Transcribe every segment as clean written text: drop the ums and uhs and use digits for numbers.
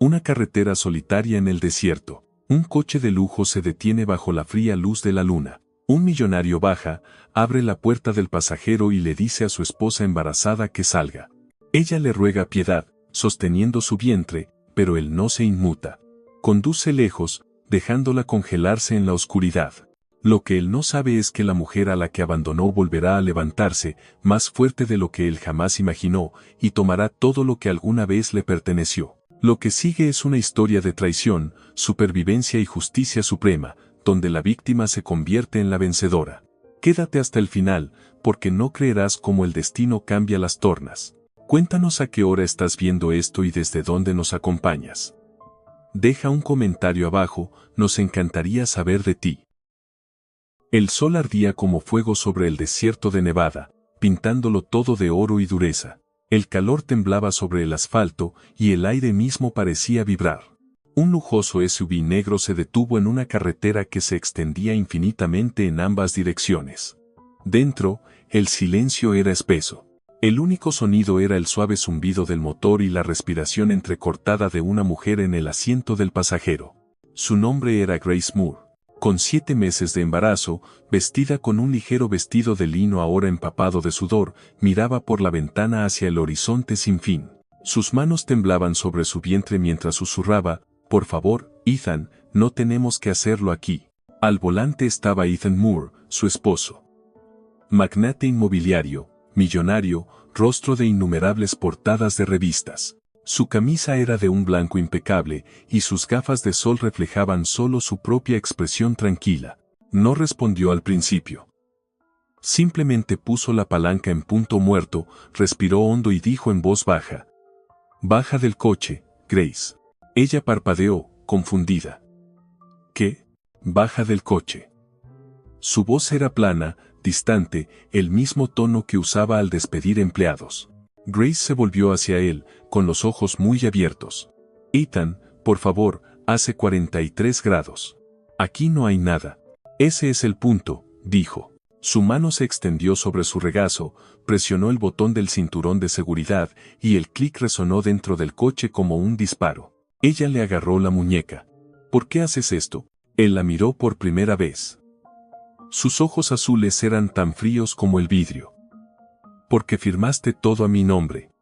Una carretera solitaria en el desierto. Un coche de lujo se detiene bajo la fría luz de la luna. Un millonario baja, abre la puerta del pasajero y le dice a su esposa embarazada que salga. Ella le ruega piedad, sosteniendo su vientre, pero él no se inmuta. Conduce lejos, dejándola congelarse en la oscuridad. Lo que él no sabe es que la mujer a la que abandonó volverá a levantarse, más fuerte de lo que él jamás imaginó, y tomará todo lo que alguna vez le perteneció. Lo que sigue es una historia de traición, supervivencia y justicia suprema, donde la víctima se convierte en la vencedora. Quédate hasta el final, porque no creerás cómo el destino cambia las tornas. Cuéntanos a qué hora estás viendo esto y desde dónde nos acompañas. Deja un comentario abajo, nos encantaría saber de ti. El sol ardía como fuego sobre el desierto de Nevada, pintándolo todo de oro y dureza. El calor temblaba sobre el asfalto y el aire mismo parecía vibrar. Un lujoso SUV negro se detuvo en una carretera que se extendía infinitamente en ambas direcciones. Dentro, el silencio era espeso. El único sonido era el suave zumbido del motor y la respiración entrecortada de una mujer en el asiento del pasajero. Su nombre era Grace Moore. Con 7 meses de embarazo, vestida con un ligero vestido de lino ahora empapado de sudor, miraba por la ventana hacia el horizonte sin fin. Sus manos temblaban sobre su vientre mientras susurraba, «Por favor, Ethan, no tenemos que hacerlo aquí». Al volante estaba Ethan Moore, su esposo. Magnate inmobiliario, millonario, rostro de innumerables portadas de revistas. Su camisa era de un blanco impecable, y sus gafas de sol reflejaban solo su propia expresión tranquila. No respondió al principio. Simplemente puso la palanca en punto muerto, respiró hondo y dijo en voz baja: «Baja del coche, Grace». Ella parpadeó, confundida. «¿Qué? Baja del coche». Su voz era plana, distante, el mismo tono que usaba al despedir empleados. Grace se volvió hacia él, con los ojos muy abiertos. «Ethan, por favor, hace 43 grados. Aquí no hay nada». «Ese es el punto», dijo. Su mano se extendió sobre su regazo, presionó el botón del cinturón de seguridad y el clic resonó dentro del coche como un disparo. Ella le agarró la muñeca. «¿Por qué haces esto?». Él la miró por primera vez. Sus ojos azules eran tan fríos como el vidrio. «Porque firmaste todo a mi nombre.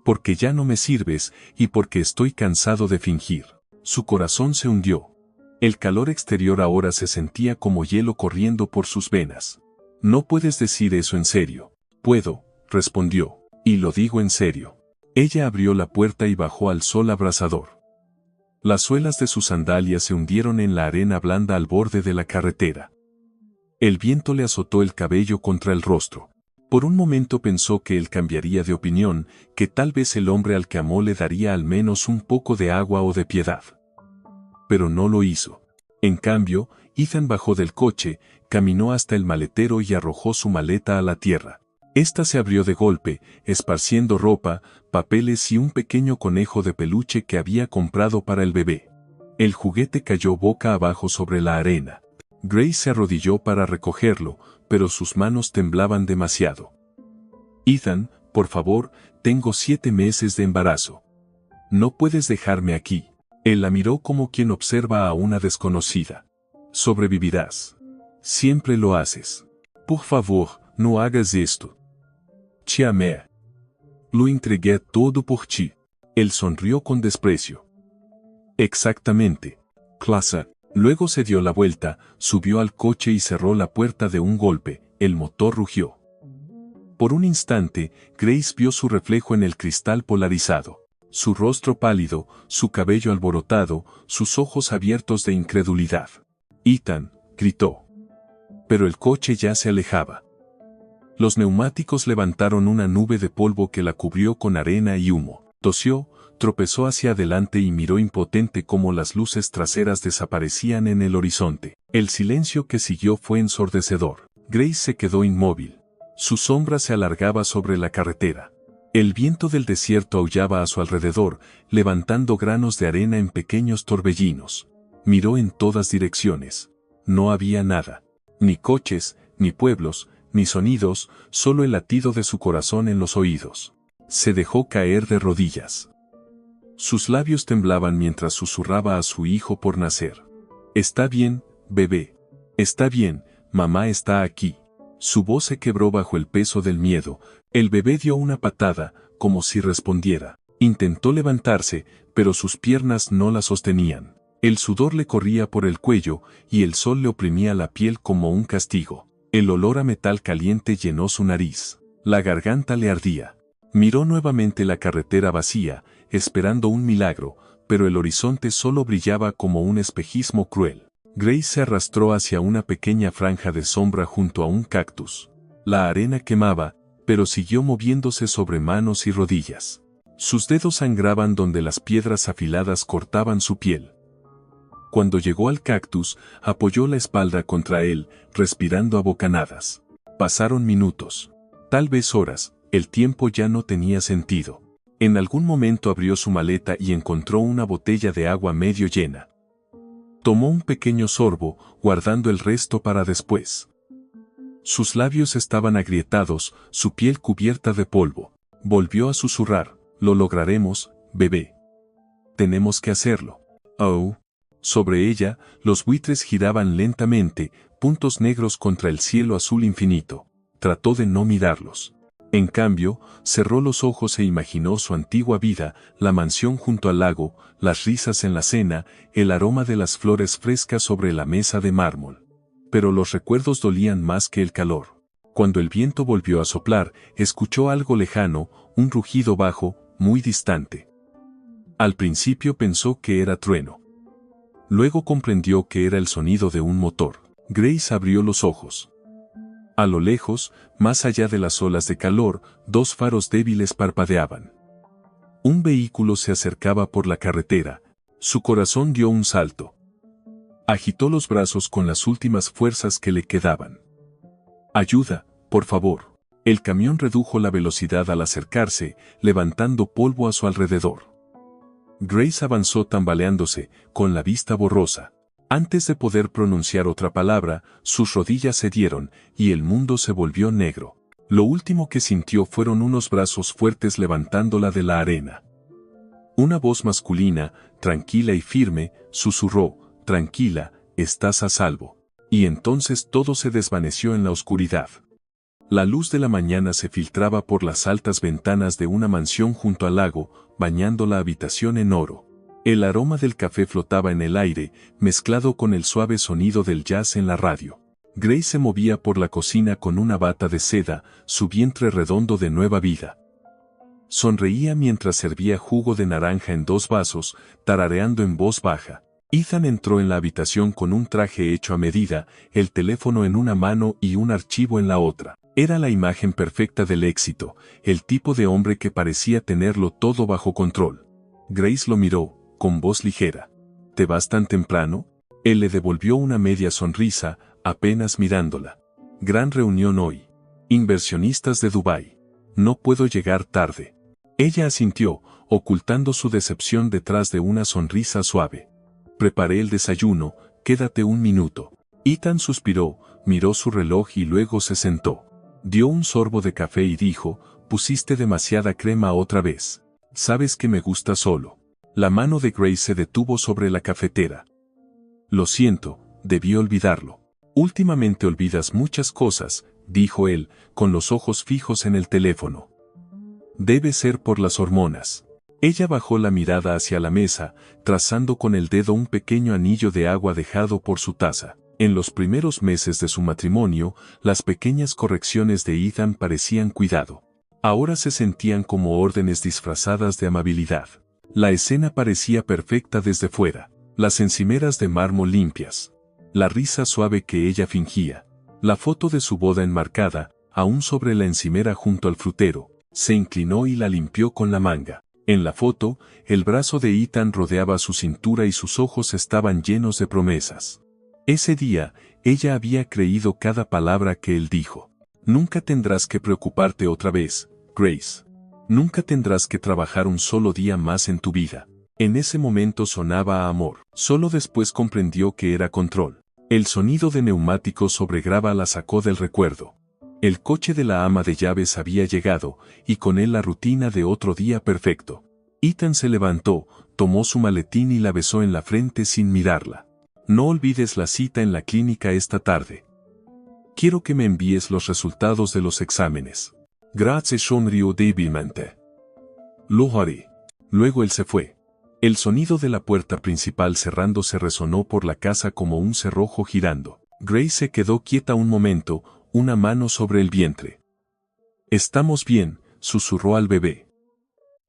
Porque ya no me sirves y porque estoy cansado de fingir». Su corazón se hundió. El calor exterior ahora se sentía como hielo corriendo por sus venas. «No puedes decir eso en serio». «Puedo», respondió, «y lo digo en serio». Ella abrió la puerta y bajó al sol abrasador. Las suelas de sus sandalias se hundieron en la arena blanda al borde de la carretera. El viento le azotó el cabello contra el rostro. Por un momento pensó que él cambiaría de opinión, que tal vez el hombre al que amó le daría al menos un poco de agua o de piedad. Pero no lo hizo. En cambio, Ethan bajó del coche, caminó hasta el maletero y arrojó su maleta a la tierra. Esta se abrió de golpe, esparciendo ropa, papeles y un pequeño conejo de peluche que había comprado para el bebé. El juguete cayó boca abajo sobre la arena. Grace se arrodilló para recogerlo, pero sus manos temblaban demasiado. «Ethan, por favor, tengo 7 meses de embarazo. No puedes dejarme aquí». Él la miró como quien observa a una desconocida. «Sobrevivirás. Siempre lo haces. Por favor, no hagas esto. Te amé. Lo entregué todo por ti». Él sonrió con desprecio. «Exactamente, clase». Luego se dio la vuelta, subió al coche y cerró la puerta de un golpe. El motor rugió. Por un instante, Grace vio su reflejo en el cristal polarizado. Su rostro pálido, su cabello alborotado, sus ojos abiertos de incredulidad. «Ethan», gritó. Pero el coche ya se alejaba. Los neumáticos levantaron una nube de polvo que la cubrió con arena y humo. Tosió, tropezó hacia adelante y miró impotente cómo las luces traseras desaparecían en el horizonte. El silencio que siguió fue ensordecedor. Grace se quedó inmóvil. Su sombra se alargaba sobre la carretera. El viento del desierto aullaba a su alrededor, levantando granos de arena en pequeños torbellinos. Miró en todas direcciones. No había nada. Ni coches, ni pueblos, ni sonidos, solo el latido de su corazón en los oídos. Se dejó caer de rodillas. Sus labios temblaban mientras susurraba a su hijo por nacer. Está bien, bebé. Está bien, mamá está aquí. Su voz se quebró bajo el peso del miedo. El bebé dio una patada, como si respondiera. Intentó levantarse, pero sus piernas no la sostenían. El sudor le corría por el cuello y el sol le oprimía la piel como un castigo. El olor a metal caliente llenó su nariz. La garganta le ardía. Miró nuevamente la carretera vacía, esperando un milagro, pero el horizonte solo brillaba como un espejismo cruel. Grace se arrastró hacia una pequeña franja de sombra junto a un cactus. La arena quemaba, pero siguió moviéndose sobre manos y rodillas. Sus dedos sangraban donde las piedras afiladas cortaban su piel. Cuando llegó al cactus, apoyó la espalda contra él, respirando a bocanadas. Pasaron minutos, tal vez horas, el tiempo ya no tenía sentido. En algún momento abrió su maleta y encontró una botella de agua medio llena. Tomó un pequeño sorbo, guardando el resto para después. Sus labios estaban agrietados, su piel cubierta de polvo. Volvió a susurrar, lo lograremos, bebé. Tenemos que hacerlo. Oh. Sobre ella, los buitres giraban lentamente, puntos negros contra el cielo azul infinito. Trató de no mirarlos. En cambio, cerró los ojos e imaginó su antigua vida, la mansión junto al lago, las risas en la cena, el aroma de las flores frescas sobre la mesa de mármol. Pero los recuerdos dolían más que el calor. Cuando el viento volvió a soplar, escuchó algo lejano, un rugido bajo, muy distante. Al principio pensó que era trueno. Luego comprendió que era el sonido de un motor. Grace abrió los ojos. A lo lejos, más allá de las olas de calor, dos faros débiles parpadeaban. Un vehículo se acercaba por la carretera. Su corazón dio un salto. Agitó los brazos con las últimas fuerzas que le quedaban. Ayuda, por favor. El camión redujo la velocidad al acercarse, levantando polvo a su alrededor. Grace avanzó tambaleándose, con la vista borrosa. Antes de poder pronunciar otra palabra, sus rodillas cedieron, y el mundo se volvió negro. Lo último que sintió fueron unos brazos fuertes levantándola de la arena. Una voz masculina, tranquila y firme, susurró, «Tranquila, estás a salvo». Y entonces todo se desvaneció en la oscuridad. La luz de la mañana se filtraba por las altas ventanas de una mansión junto al lago, bañando la habitación en oro. El aroma del café flotaba en el aire, mezclado con el suave sonido del jazz en la radio. Grace se movía por la cocina con una bata de seda, su vientre redondo de nueva vida. Sonreía mientras servía jugo de naranja en 2 vasos, tarareando en voz baja. Ethan entró en la habitación con un traje hecho a medida, el teléfono en una mano y un archivo en la otra. Era la imagen perfecta del éxito, el tipo de hombre que parecía tenerlo todo bajo control. Grace lo miró, con voz ligera. ¿Te vas tan temprano? Él le devolvió una media sonrisa, apenas mirándola. Gran reunión hoy. Inversionistas de Dubái. No puedo llegar tarde. Ella asintió, ocultando su decepción detrás de una sonrisa suave. Preparé el desayuno, quédate un minuto. Ethan suspiró, miró su reloj y luego se sentó. Dio un sorbo de café y dijo, pusiste demasiada crema otra vez. Sabes que me gusta solo. La mano de Grace se detuvo sobre la cafetera. Lo siento, debí olvidarlo. Últimamente olvidas muchas cosas, dijo él, con los ojos fijos en el teléfono. Debe ser por las hormonas. Ella bajó la mirada hacia la mesa, trazando con el dedo un pequeño anillo de agua dejado por su taza. En los primeros meses de su matrimonio, las pequeñas correcciones de Ethan parecían cuidado. Ahora se sentían como órdenes disfrazadas de amabilidad. La escena parecía perfecta desde fuera. Las encimeras de mármol limpias. La risa suave que ella fingía. La foto de su boda enmarcada, aún sobre la encimera junto al frutero. Se inclinó y la limpió con la manga. En la foto, el brazo de Ethan rodeaba su cintura y sus ojos estaban llenos de promesas. Ese día, ella había creído cada palabra que él dijo. Nunca tendrás que preocuparte otra vez, Grace. Nunca tendrás que trabajar un solo día más en tu vida. En ese momento sonaba a amor. Solo después comprendió que era control. El sonido de neumáticos sobre grava la sacó del recuerdo. El coche de la ama de llaves había llegado, y con él la rutina de otro día perfecto. Ethan se levantó, tomó su maletín y la besó en la frente sin mirarla. No olvides la cita en la clínica esta tarde. Quiero que me envíes los resultados de los exámenes. Gracias, sonrió débilmente. Lo haré. Luego él se fue. El sonido de la puerta principal cerrándose resonó por la casa como un cerrojo girando. Grace se quedó quieta un momento, una mano sobre el vientre. Estamos bien, susurró al bebé.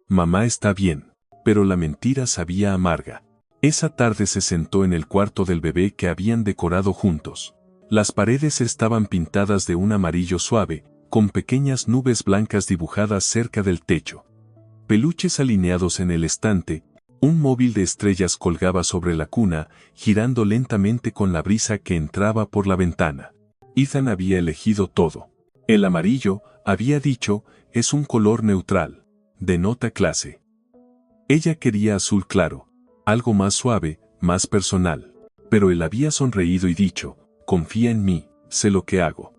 Mamá está bien. Pero la mentira sabía amarga. Esa tarde se sentó en el cuarto del bebé que habían decorado juntos. Las paredes estaban pintadas de un amarillo suave, con pequeñas nubes blancas dibujadas cerca del techo. Peluches alineados en el estante, un móvil de estrellas colgaba sobre la cuna, girando lentamente con la brisa que entraba por la ventana. Ethan había elegido todo. El amarillo, había dicho, es un color neutral. Denota clase. Ella quería azul claro, algo más suave, más personal. Pero él había sonreído y dicho, confía en mí, sé lo que hago.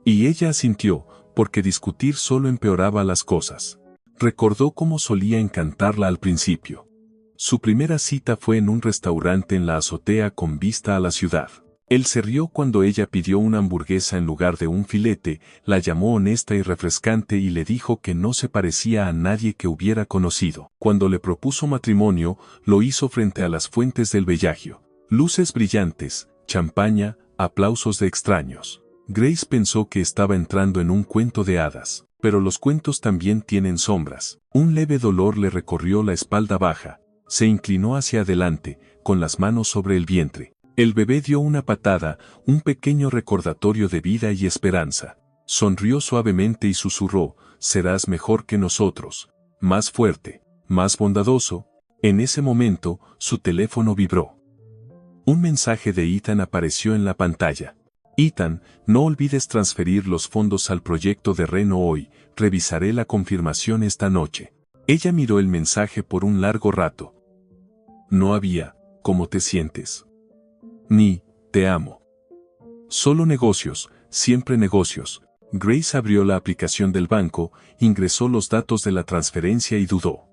Y ella asintió, porque discutir solo empeoraba las cosas. Recordó cómo solía encantarla al principio. Su primera cita fue en un restaurante en la azotea con vista a la ciudad. Él se rió cuando ella pidió una hamburguesa en lugar de un filete, la llamó honesta y refrescante y le dijo que no se parecía a nadie que hubiera conocido. Cuando le propuso matrimonio, lo hizo frente a las fuentes del Bellagio. Luces brillantes, champaña, aplausos de extraños. Grace pensó que estaba entrando en un cuento de hadas, pero los cuentos también tienen sombras. Un leve dolor le recorrió la espalda baja. Se inclinó hacia adelante, con las manos sobre el vientre. El bebé dio una patada, un pequeño recordatorio de vida y esperanza. Sonrió suavemente y susurró, serás mejor que nosotros, más fuerte, más bondadoso. En ese momento, su teléfono vibró. Un mensaje de Ethan apareció en la pantalla. Ethan, no olvides transferir los fondos al proyecto de Reno hoy, revisaré la confirmación esta noche. Ella miró el mensaje por un largo rato. No había, ¿cómo te sientes? Ni, te amo. Solo negocios, siempre negocios. Grace abrió la aplicación del banco, ingresó los datos de la transferencia y dudó.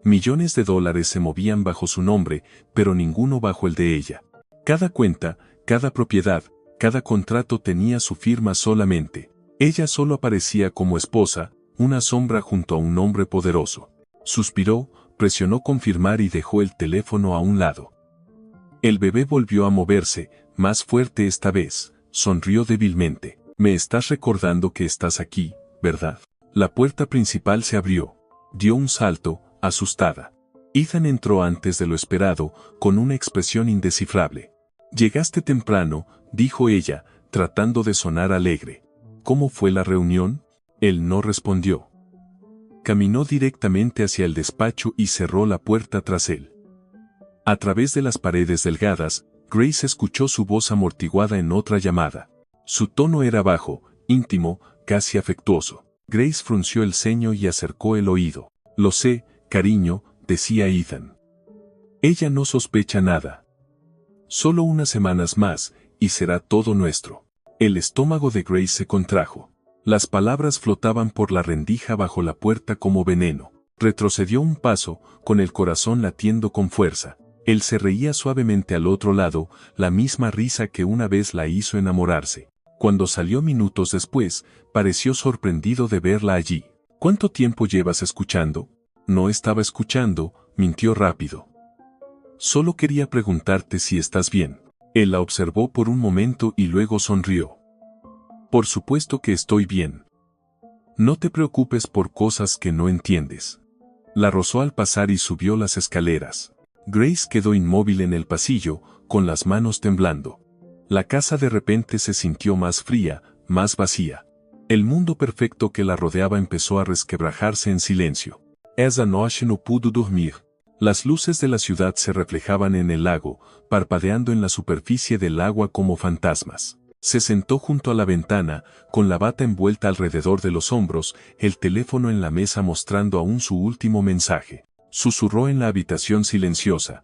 Millones de dólares se movían bajo su nombre, pero ninguno bajo el de ella. Cada cuenta, cada propiedad, cada contrato tenía su firma solamente. Ella solo aparecía como esposa, una sombra junto a un hombre poderoso. Suspiró, presionó confirmar y dejó el teléfono a un lado. El bebé volvió a moverse, más fuerte esta vez, sonrió débilmente. Me estás recordando que estás aquí, ¿verdad? La puerta principal se abrió. Dio un salto, asustada. Ethan entró antes de lo esperado, con una expresión indescifrable. Llegaste temprano, dijo ella, tratando de sonar alegre. ¿Cómo fue la reunión? Él no respondió. Caminó directamente hacia el despacho y cerró la puerta tras él. A través de las paredes delgadas, Grace escuchó su voz amortiguada en otra llamada. Su tono era bajo, íntimo, casi afectuoso. Grace frunció el ceño y acercó el oído. Lo sé, cariño, decía Ethan. Ella no sospecha nada. Solo unas semanas más, y será todo nuestro. El estómago de Grace se contrajo. Las palabras flotaban por la rendija bajo la puerta como veneno. Retrocedió un paso, con el corazón latiendo con fuerza. Él se reía suavemente al otro lado, la misma risa que una vez la hizo enamorarse. Cuando salió minutos después, pareció sorprendido de verla allí. ¿Cuánto tiempo llevas escuchando? No estaba escuchando, mintió rápido. Solo quería preguntarte si estás bien. Él la observó por un momento y luego sonrió. Por supuesto que estoy bien. No te preocupes por cosas que no entiendes. La rozó al pasar y subió las escaleras. Grace quedó inmóvil en el pasillo, con las manos temblando. La casa de repente se sintió más fría, más vacía. El mundo perfecto que la rodeaba empezó a resquebrajarse en silencio. Esa noche no pudo dormir. Las luces de la ciudad se reflejaban en el lago, parpadeando en la superficie del agua como fantasmas. Se sentó junto a la ventana, con la bata envuelta alrededor de los hombros, el teléfono en la mesa mostrando aún su último mensaje. Susurró en la habitación silenciosa.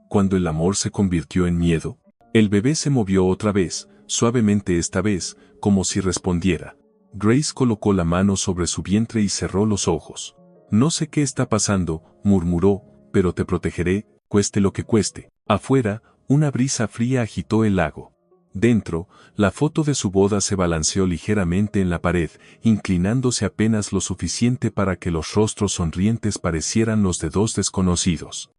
Cuando el amor se convirtió en miedo, el bebé se movió otra vez, suavemente esta vez, como si respondiera. Grace colocó la mano sobre su vientre y cerró los ojos. No sé qué está pasando, murmuró, pero te protegeré, cueste lo que cueste. Afuera, una brisa fría agitó el lago. Dentro, la foto de su boda se balanceó ligeramente en la pared, inclinándose apenas lo suficiente para que los rostros sonrientes parecieran los de dos desconocidos.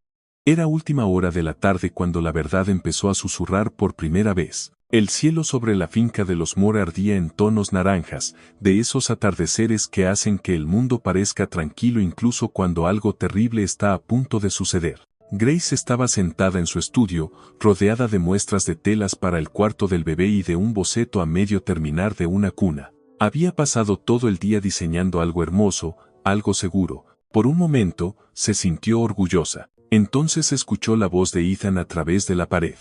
Era última hora de la tarde cuando la verdad empezó a susurrar por primera vez. El cielo sobre la finca de los Moore ardía en tonos naranjas, de esos atardeceres que hacen que el mundo parezca tranquilo incluso cuando algo terrible está a punto de suceder. Grace estaba sentada en su estudio, rodeada de muestras de telas para el cuarto del bebé y de un boceto a medio terminar de una cuna. Había pasado todo el día diseñando algo hermoso, algo seguro. Por un momento, se sintió orgullosa. Entonces escuchó la voz de Ethan a través de la pared.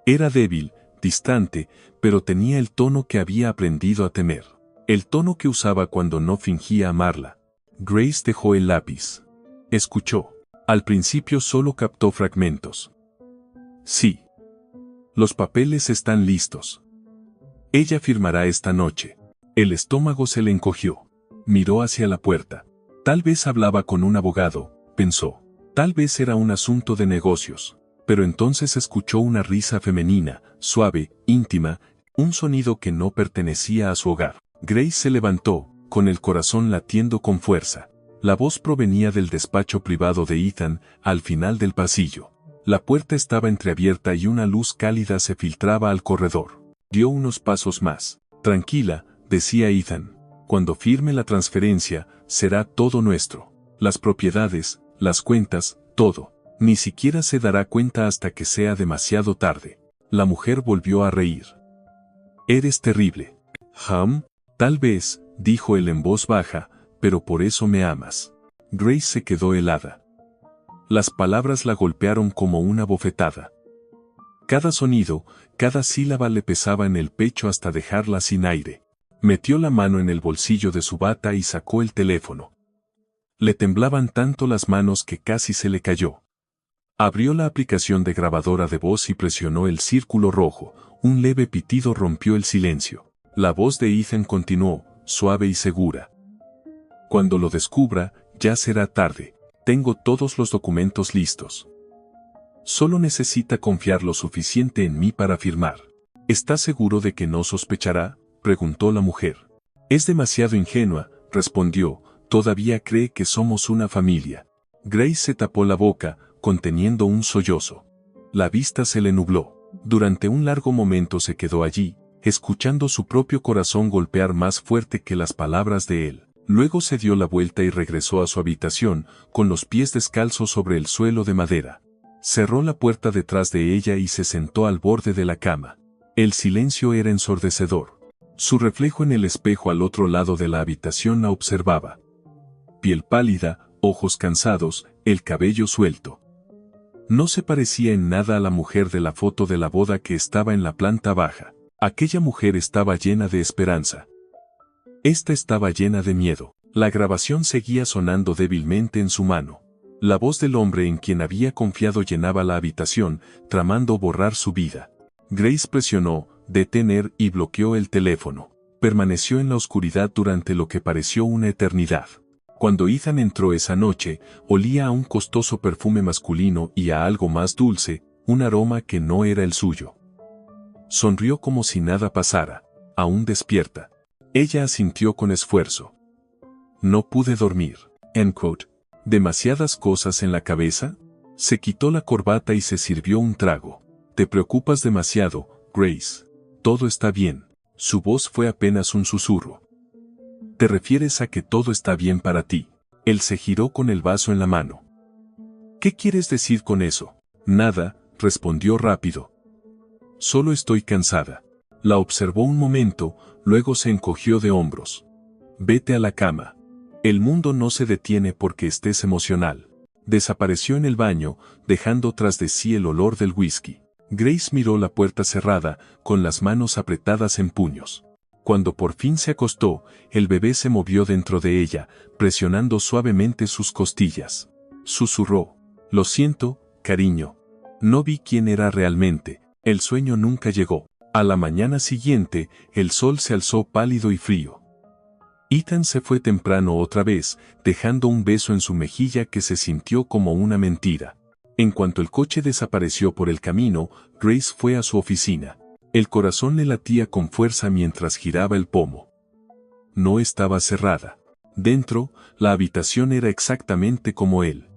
Era débil, distante, pero tenía el tono que había aprendido a temer. El tono que usaba cuando no fingía amarla. Grace dejó el lápiz. Escuchó. Al principio solo captó fragmentos. Sí. Los papeles están listos. Ella firmará esta noche. El estómago se le encogió. Miró hacia la puerta. Tal vez hablaba con un abogado, pensó. Tal vez era un asunto de negocios. Pero entonces escuchó una risa femenina, suave, íntima, un sonido que no pertenecía a su hogar. Grace se levantó, con el corazón latiendo con fuerza. La voz provenía del despacho privado de Ethan, al final del pasillo. La puerta estaba entreabierta y una luz cálida se filtraba al corredor. Dio unos pasos más. Tranquila, decía Ethan. Cuando firme la transferencia, será todo nuestro. Las propiedades, las cuentas, todo. Ni siquiera se dará cuenta hasta que sea demasiado tarde. La mujer volvió a reír. Eres terrible. Tal vez, dijo él en voz baja, pero por eso me amas. Grace se quedó helada. Las palabras la golpearon como una bofetada. Cada sonido, cada sílaba le pesaba en el pecho hasta dejarla sin aire. Metió la mano en el bolsillo de su bata y sacó el teléfono. Le temblaban tanto las manos que casi se le cayó. Abrió la aplicación de grabadora de voz y presionó el círculo rojo. Un leve pitido rompió el silencio. La voz de Ethan continuó, suave y segura. Cuando lo descubra, ya será tarde. Tengo todos los documentos listos. Solo necesita confiar lo suficiente en mí para firmar. ¿Está seguro de que no sospechará?, preguntó la mujer. Es demasiado ingenua, respondió, todavía cree que somos una familia. Grace se tapó la boca, conteniendo un sollozo. La vista se le nubló. Durante un largo momento se quedó allí, escuchando su propio corazón golpear más fuerte que las palabras de él. Luego se dio la vuelta y regresó a su habitación, con los pies descalzos sobre el suelo de madera. Cerró la puerta detrás de ella y se sentó al borde de la cama. El silencio era ensordecedor. Su reflejo en el espejo al otro lado de la habitación la observaba. Piel pálida, ojos cansados, el cabello suelto. No se parecía en nada a la mujer de la foto de la boda que estaba en la planta baja. Aquella mujer estaba llena de esperanza. Esta estaba llena de miedo. La grabación seguía sonando débilmente en su mano. La voz del hombre en quien había confiado llenaba la habitación, tramando borrar su vida. Grace presionó, detener y bloqueó el teléfono. Permaneció en la oscuridad durante lo que pareció una eternidad. Cuando Ethan entró esa noche, olía a un costoso perfume masculino y a algo más dulce, un aroma que no era el suyo. Sonrió como si nada pasara, aún despierta. Ella asintió con esfuerzo. No pude dormir. ¿Demasiadas cosas en la cabeza? Se quitó la corbata y se sirvió un trago. Te preocupas demasiado, Grace. Todo está bien. Su voz fue apenas un susurro. ¿Te refieres a que todo está bien para ti? Él se giró con el vaso en la mano. ¿Qué quieres decir con eso? Nada, respondió rápido. Solo estoy cansada. La observó un momento, luego se encogió de hombros. Vete a la cama. El mundo no se detiene porque estés emocional. Desapareció en el baño, dejando tras de sí el olor del whisky. Grace miró la puerta cerrada, con las manos apretadas en puños. Cuando por fin se acostó, el bebé se movió dentro de ella, presionando suavemente sus costillas. Susurró. Lo siento, cariño. No vi quién era realmente. El sueño nunca llegó. A la mañana siguiente, el sol se alzó pálido y frío. Ethan se fue temprano otra vez, dejando un beso en su mejilla que se sintió como una mentira. En cuanto el coche desapareció por el camino, Grace fue a su oficina. El corazón le latía con fuerza mientras giraba el pomo. No estaba cerrada. Dentro, la habitación era exactamente como él.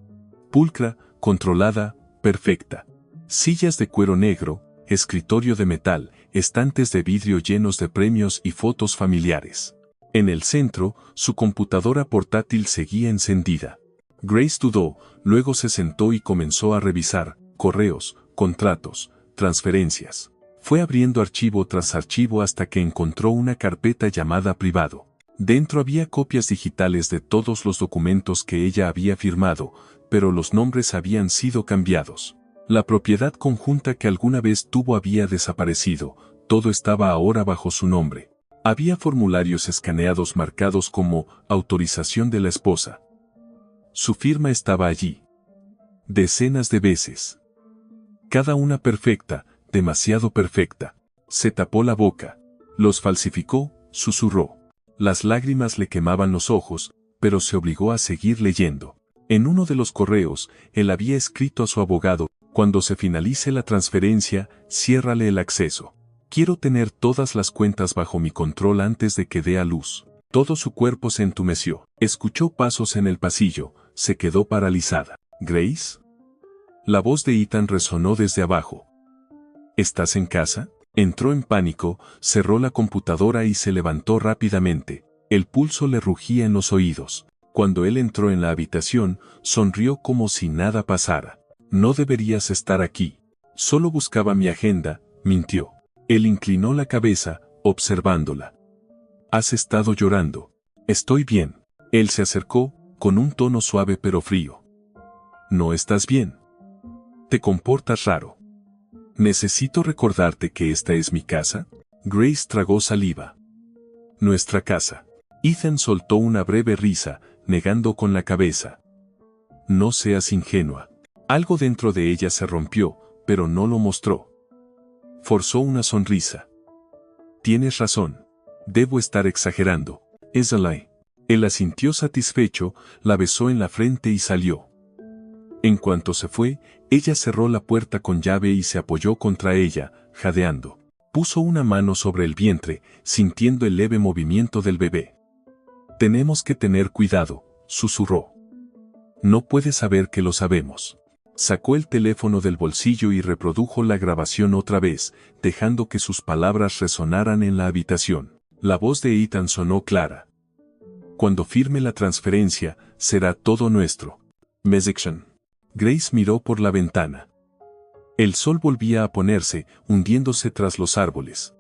Pulcra, controlada, perfecta. Sillas de cuero negro, escritorio de metal, estantes de vidrio llenos de premios y fotos familiares. En el centro, su computadora portátil seguía encendida. Grace dudó, luego se sentó y comenzó a revisar correos, contratos, transferencias. Fue abriendo archivo tras archivo hasta que encontró una carpeta llamada privado. Dentro había copias digitales de todos los documentos que ella había firmado, pero los nombres habían sido cambiados. La propiedad conjunta que alguna vez tuvo había desaparecido, todo estaba ahora bajo su nombre. Había formularios escaneados marcados como autorización de la esposa. Su firma estaba allí. Decenas de veces. Cada una perfecta, demasiado perfecta. Se tapó la boca. Los falsificó, susurró. Las lágrimas le quemaban los ojos, pero se obligó a seguir leyendo. En uno de los correos, él había escrito a su abogado: cuando se finalice la transferencia, ciérrale el acceso. Quiero tener todas las cuentas bajo mi control antes de que dé a luz. Todo su cuerpo se entumeció. Escuchó pasos en el pasillo, se quedó paralizada. ¿Grace? La voz de Ethan resonó desde abajo. ¿Estás en casa? Entró en pánico, cerró la computadora y se levantó rápidamente. El pulso le rugía en los oídos. Cuando él entró en la habitación, sonrió como si nada pasara. No deberías estar aquí. Solo buscaba mi agenda, mintió. Él inclinó la cabeza, observándola. ¿Has estado llorando? Estoy bien. Él se acercó, con un tono suave pero frío. ¿No estás bien? Te comportas raro. ¿Necesito recordarte que esta es mi casa? Grace tragó saliva. Nuestra casa. Ethan soltó una breve risa, negando con la cabeza. No seas ingenua. Algo dentro de ella se rompió, pero no lo mostró. Forzó una sonrisa. Tienes razón. Debo estar exagerando. Esalai. Él asintió satisfecho, la besó en la frente y salió. En cuanto se fue, ella cerró la puerta con llave y se apoyó contra ella, jadeando. Puso una mano sobre el vientre, sintiendo el leve movimiento del bebé. Tenemos que tener cuidado, susurró. No puede saber que lo sabemos. Sacó el teléfono del bolsillo y reprodujo la grabación otra vez, dejando que sus palabras resonaran en la habitación. La voz de Ethan sonó clara. Cuando firme la transferencia, será todo nuestro. Mesection. Grace miró por la ventana. El sol volvía a ponerse, hundiéndose tras los árboles.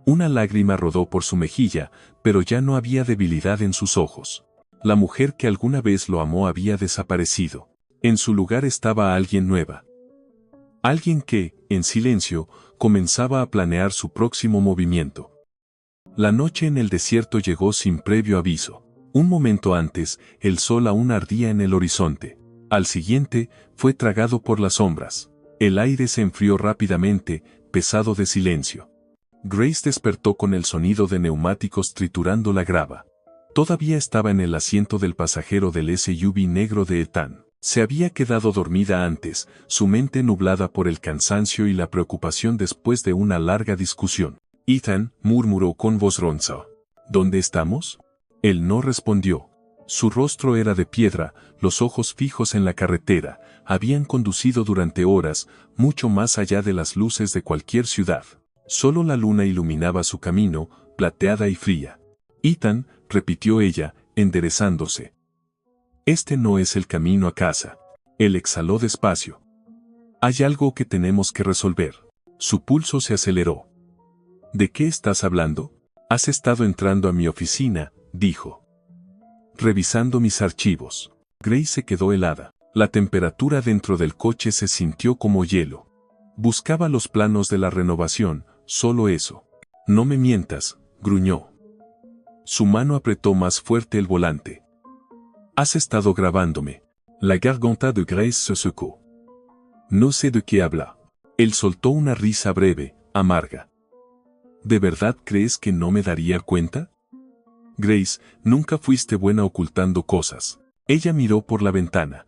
Una lágrima rodó por su mejilla, pero ya no había debilidad en sus ojos. La mujer que alguna vez lo amó había desaparecido. En su lugar estaba alguien nueva. Alguien que, en silencio, comenzaba a planear su próximo movimiento. La noche en el desierto llegó sin previo aviso. Un momento antes, el sol aún ardía en el horizonte. Al siguiente, fue tragado por las sombras. El aire se enfrió rápidamente, pesado de silencio. Grace despertó con el sonido de neumáticos triturando la grava. Todavía estaba en el asiento del pasajero del SUV negro de Ethan. Se había quedado dormida antes, su mente nublada por el cansancio y la preocupación después de una larga discusión. Ethan, murmuró con voz ronca. ¿Dónde estamos? Él no respondió. Su rostro era de piedra, los ojos fijos en la carretera, habían conducido durante horas, mucho más allá de las luces de cualquier ciudad. Solo la luna iluminaba su camino, plateada y fría. Ethan, repitió ella, enderezándose. Este no es el camino a casa. Él exhaló despacio. Hay algo que tenemos que resolver. Su pulso se aceleró. ¿De qué estás hablando? Has estado entrando a mi oficina, dijo. Revisando mis archivos. Grace se quedó helada. La temperatura dentro del coche se sintió como hielo. Buscaba los planos de la renovación, solo eso. No me mientas, gruñó. Su mano apretó más fuerte el volante. Has estado grabándome. La garganta de Grace se secó. No sé de qué habla. Él soltó una risa breve, amarga. ¿De verdad crees que no me daría cuenta? Grace, nunca fuiste buena ocultando cosas. Ella miró por la ventana.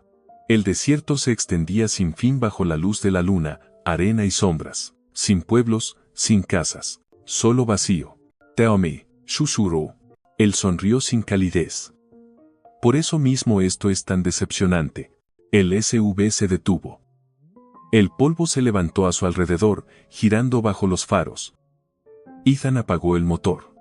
El desierto se extendía sin fin bajo la luz de la luna, arena y sombras. Sin pueblos, sin casas. Solo vacío. Tell me, susurró. Él sonrió sin calidez. Por eso mismo esto es tan decepcionante. El SUV se detuvo. El polvo se levantó a su alrededor, girando bajo los faros. Ethan apagó el motor.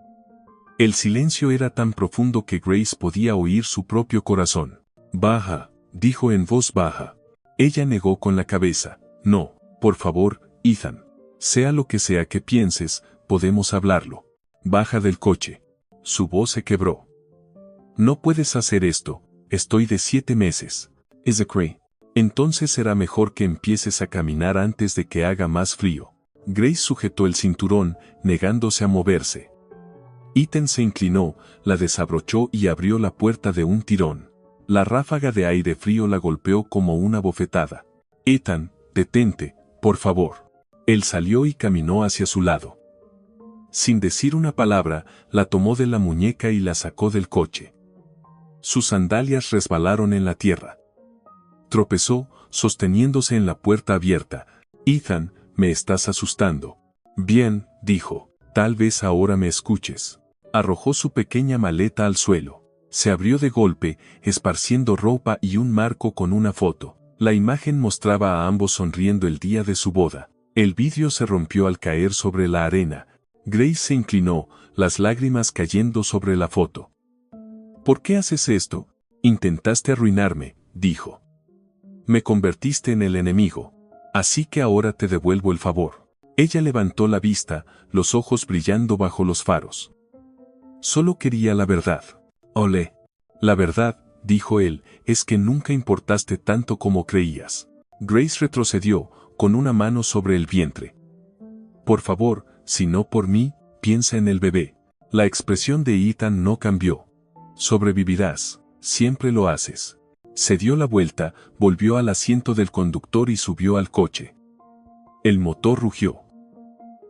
El silencio era tan profundo que Grace podía oír su propio corazón. Baja, dijo en voz baja. Ella negó con la cabeza. No, por favor, Ethan. Sea lo que sea que pienses, podemos hablarlo. Baja del coche. Su voz se quebró. No puedes hacer esto, estoy de 7 meses. Es de Cray. Entonces será mejor que empieces a caminar antes de que haga más frío. Grace sujetó el cinturón, negándose a moverse. Ethan se inclinó, la desabrochó y abrió la puerta de un tirón. La ráfaga de aire frío la golpeó como una bofetada. Ethan, detente, por favor. Él salió y caminó hacia su lado. Sin decir una palabra, la tomó de la muñeca y la sacó del coche. Sus sandalias resbalaron en la tierra. Tropezó, sosteniéndose en la puerta abierta. Ethan, me estás asustando. Bien, dijo, tal vez ahora me escuches. Arrojó su pequeña maleta al suelo. Se abrió de golpe, esparciendo ropa y un marco con una foto. La imagen mostraba a ambos sonriendo el día de su boda. El vidrio se rompió al caer sobre la arena. Grace se inclinó, las lágrimas cayendo sobre la foto. ¿Por qué haces esto? Intentaste arruinarme, dijo. Me convertiste en el enemigo. Así que ahora te devuelvo el favor. Ella levantó la vista, los ojos brillando bajo los faros. Solo quería la verdad. Olé. La verdad, dijo él, es que nunca importaste tanto como creías. Grace retrocedió, con una mano sobre el vientre. Por favor, si no por mí, piensa en el bebé. La expresión de Ethan no cambió. Sobrevivirás, siempre lo haces. Se dio la vuelta, volvió al asiento del conductor y subió al coche. El motor rugió.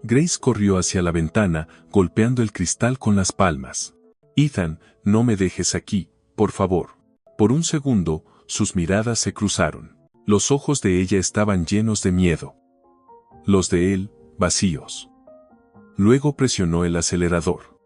Grace corrió hacia la ventana, golpeando el cristal con las palmas. Ethan, no me dejes aquí, por favor. Por un segundo, sus miradas se cruzaron. Los ojos de ella estaban llenos de miedo. Los de él, vacíos. Luego presionó el acelerador.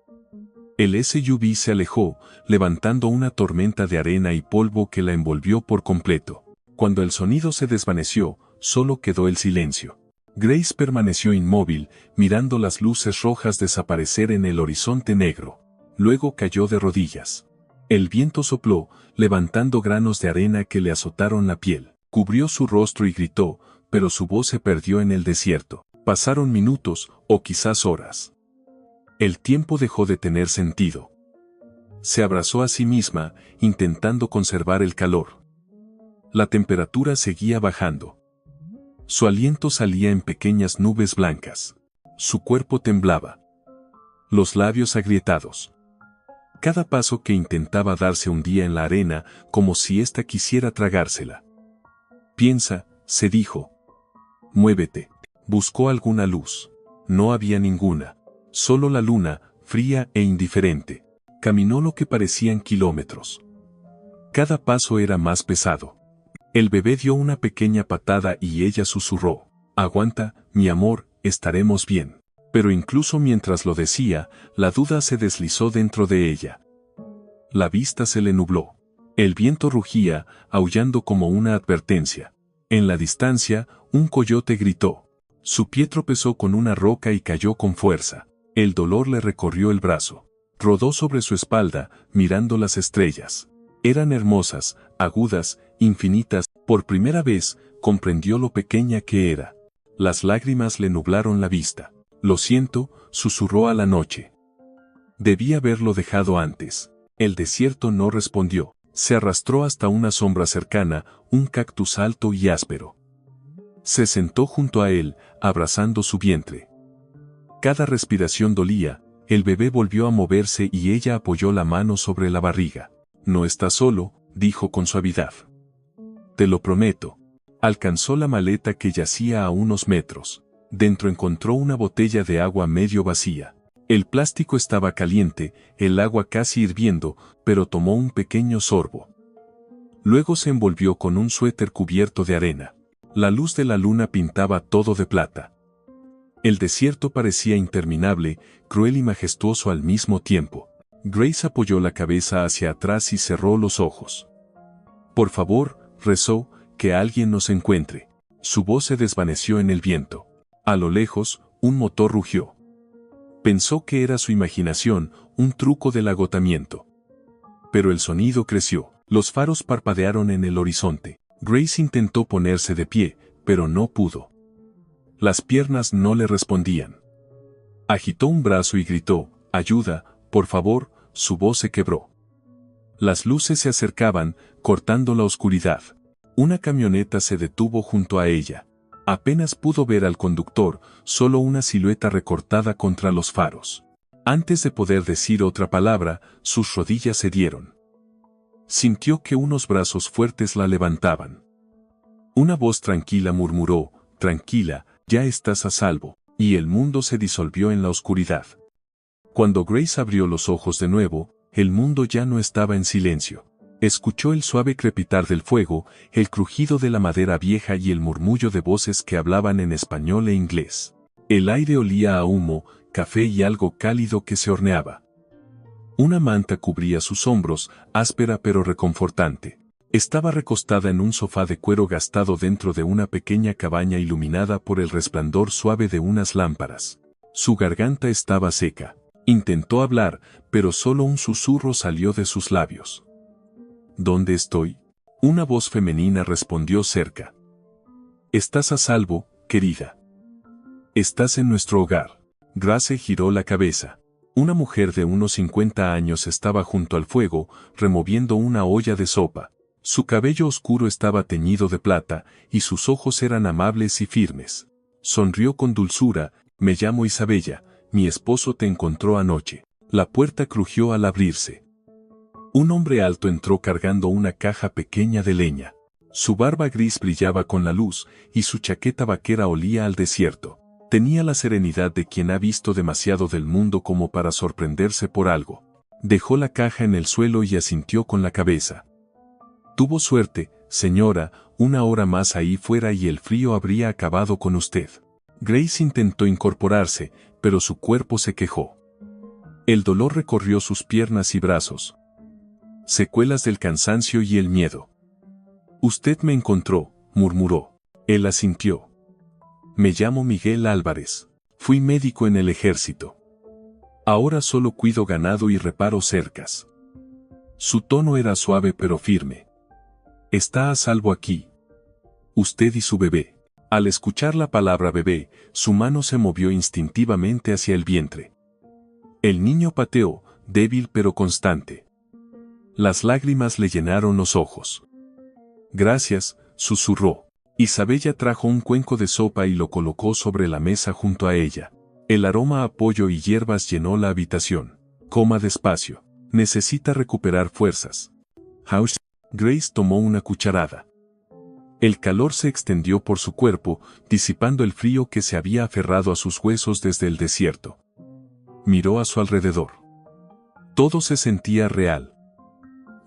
El SUV se alejó, levantando una tormenta de arena y polvo que la envolvió por completo. Cuando el sonido se desvaneció, solo quedó el silencio. Grace permaneció inmóvil, mirando las luces rojas desaparecer en el horizonte negro. Luego cayó de rodillas. El viento sopló, levantando granos de arena que le azotaron la piel. Cubrió su rostro y gritó, pero su voz se perdió en el desierto. Pasaron minutos, o quizás horas. El tiempo dejó de tener sentido. Se abrazó a sí misma, intentando conservar el calor. La temperatura seguía bajando. Su aliento salía en pequeñas nubes blancas. Su cuerpo temblaba. Los labios agrietados. Cada paso que intentaba darse hundía en la arena, como si ésta quisiera tragársela. Piensa, se dijo. Muévete. Buscó alguna luz. No había ninguna. Solo la luna, fría e indiferente. Caminó lo que parecían kilómetros. Cada paso era más pesado. El bebé dio una pequeña patada y ella susurró. Aguanta, mi amor, estaremos bien. Pero incluso mientras lo decía, la duda se deslizó dentro de ella. La vista se le nubló. El viento rugía, aullando como una advertencia. En la distancia, un coyote gritó. Su pie tropezó con una roca y cayó con fuerza. El dolor le recorrió el brazo. Rodó sobre su espalda, mirando las estrellas. Eran hermosas, agudas, infinitas. Por primera vez, comprendió lo pequeña que era. Las lágrimas le nublaron la vista. Lo siento, susurró a la noche. Debí haberlo dejado antes. El desierto no respondió. Se arrastró hasta una sombra cercana, un cactus alto y áspero. Se sentó junto a él, abrazando su vientre. Cada respiración dolía, el bebé volvió a moverse y ella apoyó la mano sobre la barriga. No estás solo, dijo con suavidad. Te lo prometo. Alcanzó la maleta que yacía a unos metros. Dentro encontró una botella de agua medio vacía. El plástico estaba caliente, el agua casi hirviendo, pero tomó un pequeño sorbo. Luego se envolvió con un suéter cubierto de arena. La luz de la luna pintaba todo de plata. El desierto parecía interminable, cruel y majestuoso al mismo tiempo. Grace apoyó la cabeza hacia atrás y cerró los ojos. Por favor, rezó, que alguien nos encuentre. Su voz se desvaneció en el viento. A lo lejos, un motor rugió. Pensó que era su imaginación, un truco del agotamiento. Pero el sonido creció. Los faros parpadearon en el horizonte. Grace intentó ponerse de pie, pero no pudo. Las piernas no le respondían. Agitó un brazo y gritó, «Ayuda, por favor», su voz se quebró. Las luces se acercaban, cortando la oscuridad. Una camioneta se detuvo junto a ella. Apenas pudo ver al conductor, solo una silueta recortada contra los faros. Antes de poder decir otra palabra, sus rodillas cedieron. Sintió que unos brazos fuertes la levantaban. Una voz tranquila murmuró, «Tranquila, ya estás a salvo», y el mundo se disolvió en la oscuridad. Cuando Grace abrió los ojos de nuevo, el mundo ya no estaba en silencio. Escuchó el suave crepitar del fuego, el crujido de la madera vieja y el murmullo de voces que hablaban en español e inglés. El aire olía a humo, café y algo cálido que se horneaba. Una manta cubría sus hombros, áspera pero reconfortante. Estaba recostada en un sofá de cuero gastado dentro de una pequeña cabaña iluminada por el resplandor suave de unas lámparas. Su garganta estaba seca. Intentó hablar, pero solo un susurro salió de sus labios. «¿Dónde estoy?», una voz femenina respondió cerca. «Estás a salvo, querida. Estás en nuestro hogar». Grace giró la cabeza. Una mujer de unos 50 años estaba junto al fuego, removiendo una olla de sopa. Su cabello oscuro estaba teñido de plata, y sus ojos eran amables y firmes. Sonrió con dulzura, «Me llamo Isabella, mi esposo te encontró anoche». La puerta crujió al abrirse. Un hombre alto entró cargando una caja pequeña de leña. Su barba gris brillaba con la luz, y su chaqueta vaquera olía al desierto. Tenía la serenidad de quien ha visto demasiado del mundo como para sorprenderse por algo. Dejó la caja en el suelo y asintió con la cabeza. «Tuvo suerte, señora, una hora más ahí fuera y el frío habría acabado con usted». Grace intentó incorporarse, pero su cuerpo se quejó. El dolor recorrió sus piernas y brazos. Secuelas del cansancio y el miedo. «Usted me encontró», murmuró. Él asintió. «Me llamo Miguel Álvarez. Fui médico en el ejército. Ahora solo cuido ganado y reparo cercas». Su tono era suave pero firme. «Está a salvo aquí. Usted y su bebé». Al escuchar la palabra bebé, su mano se movió instintivamente hacia el vientre. El niño pateó, débil pero constante. Las lágrimas le llenaron los ojos. «Gracias», susurró. Isabella trajo un cuenco de sopa y lo colocó sobre la mesa junto a ella. El aroma a pollo y hierbas llenó la habitación. «Coma despacio. Necesita recuperar fuerzas». Grace tomó una cucharada. El calor se extendió por su cuerpo, disipando el frío que se había aferrado a sus huesos desde el desierto. Miró a su alrededor. Todo se sentía real.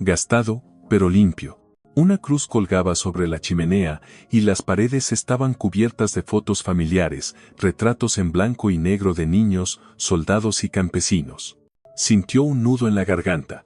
Gastado, pero limpio. Una cruz colgaba sobre la chimenea, y las paredes estaban cubiertas de fotos familiares, retratos en blanco y negro de niños, soldados y campesinos. Sintió un nudo en la garganta.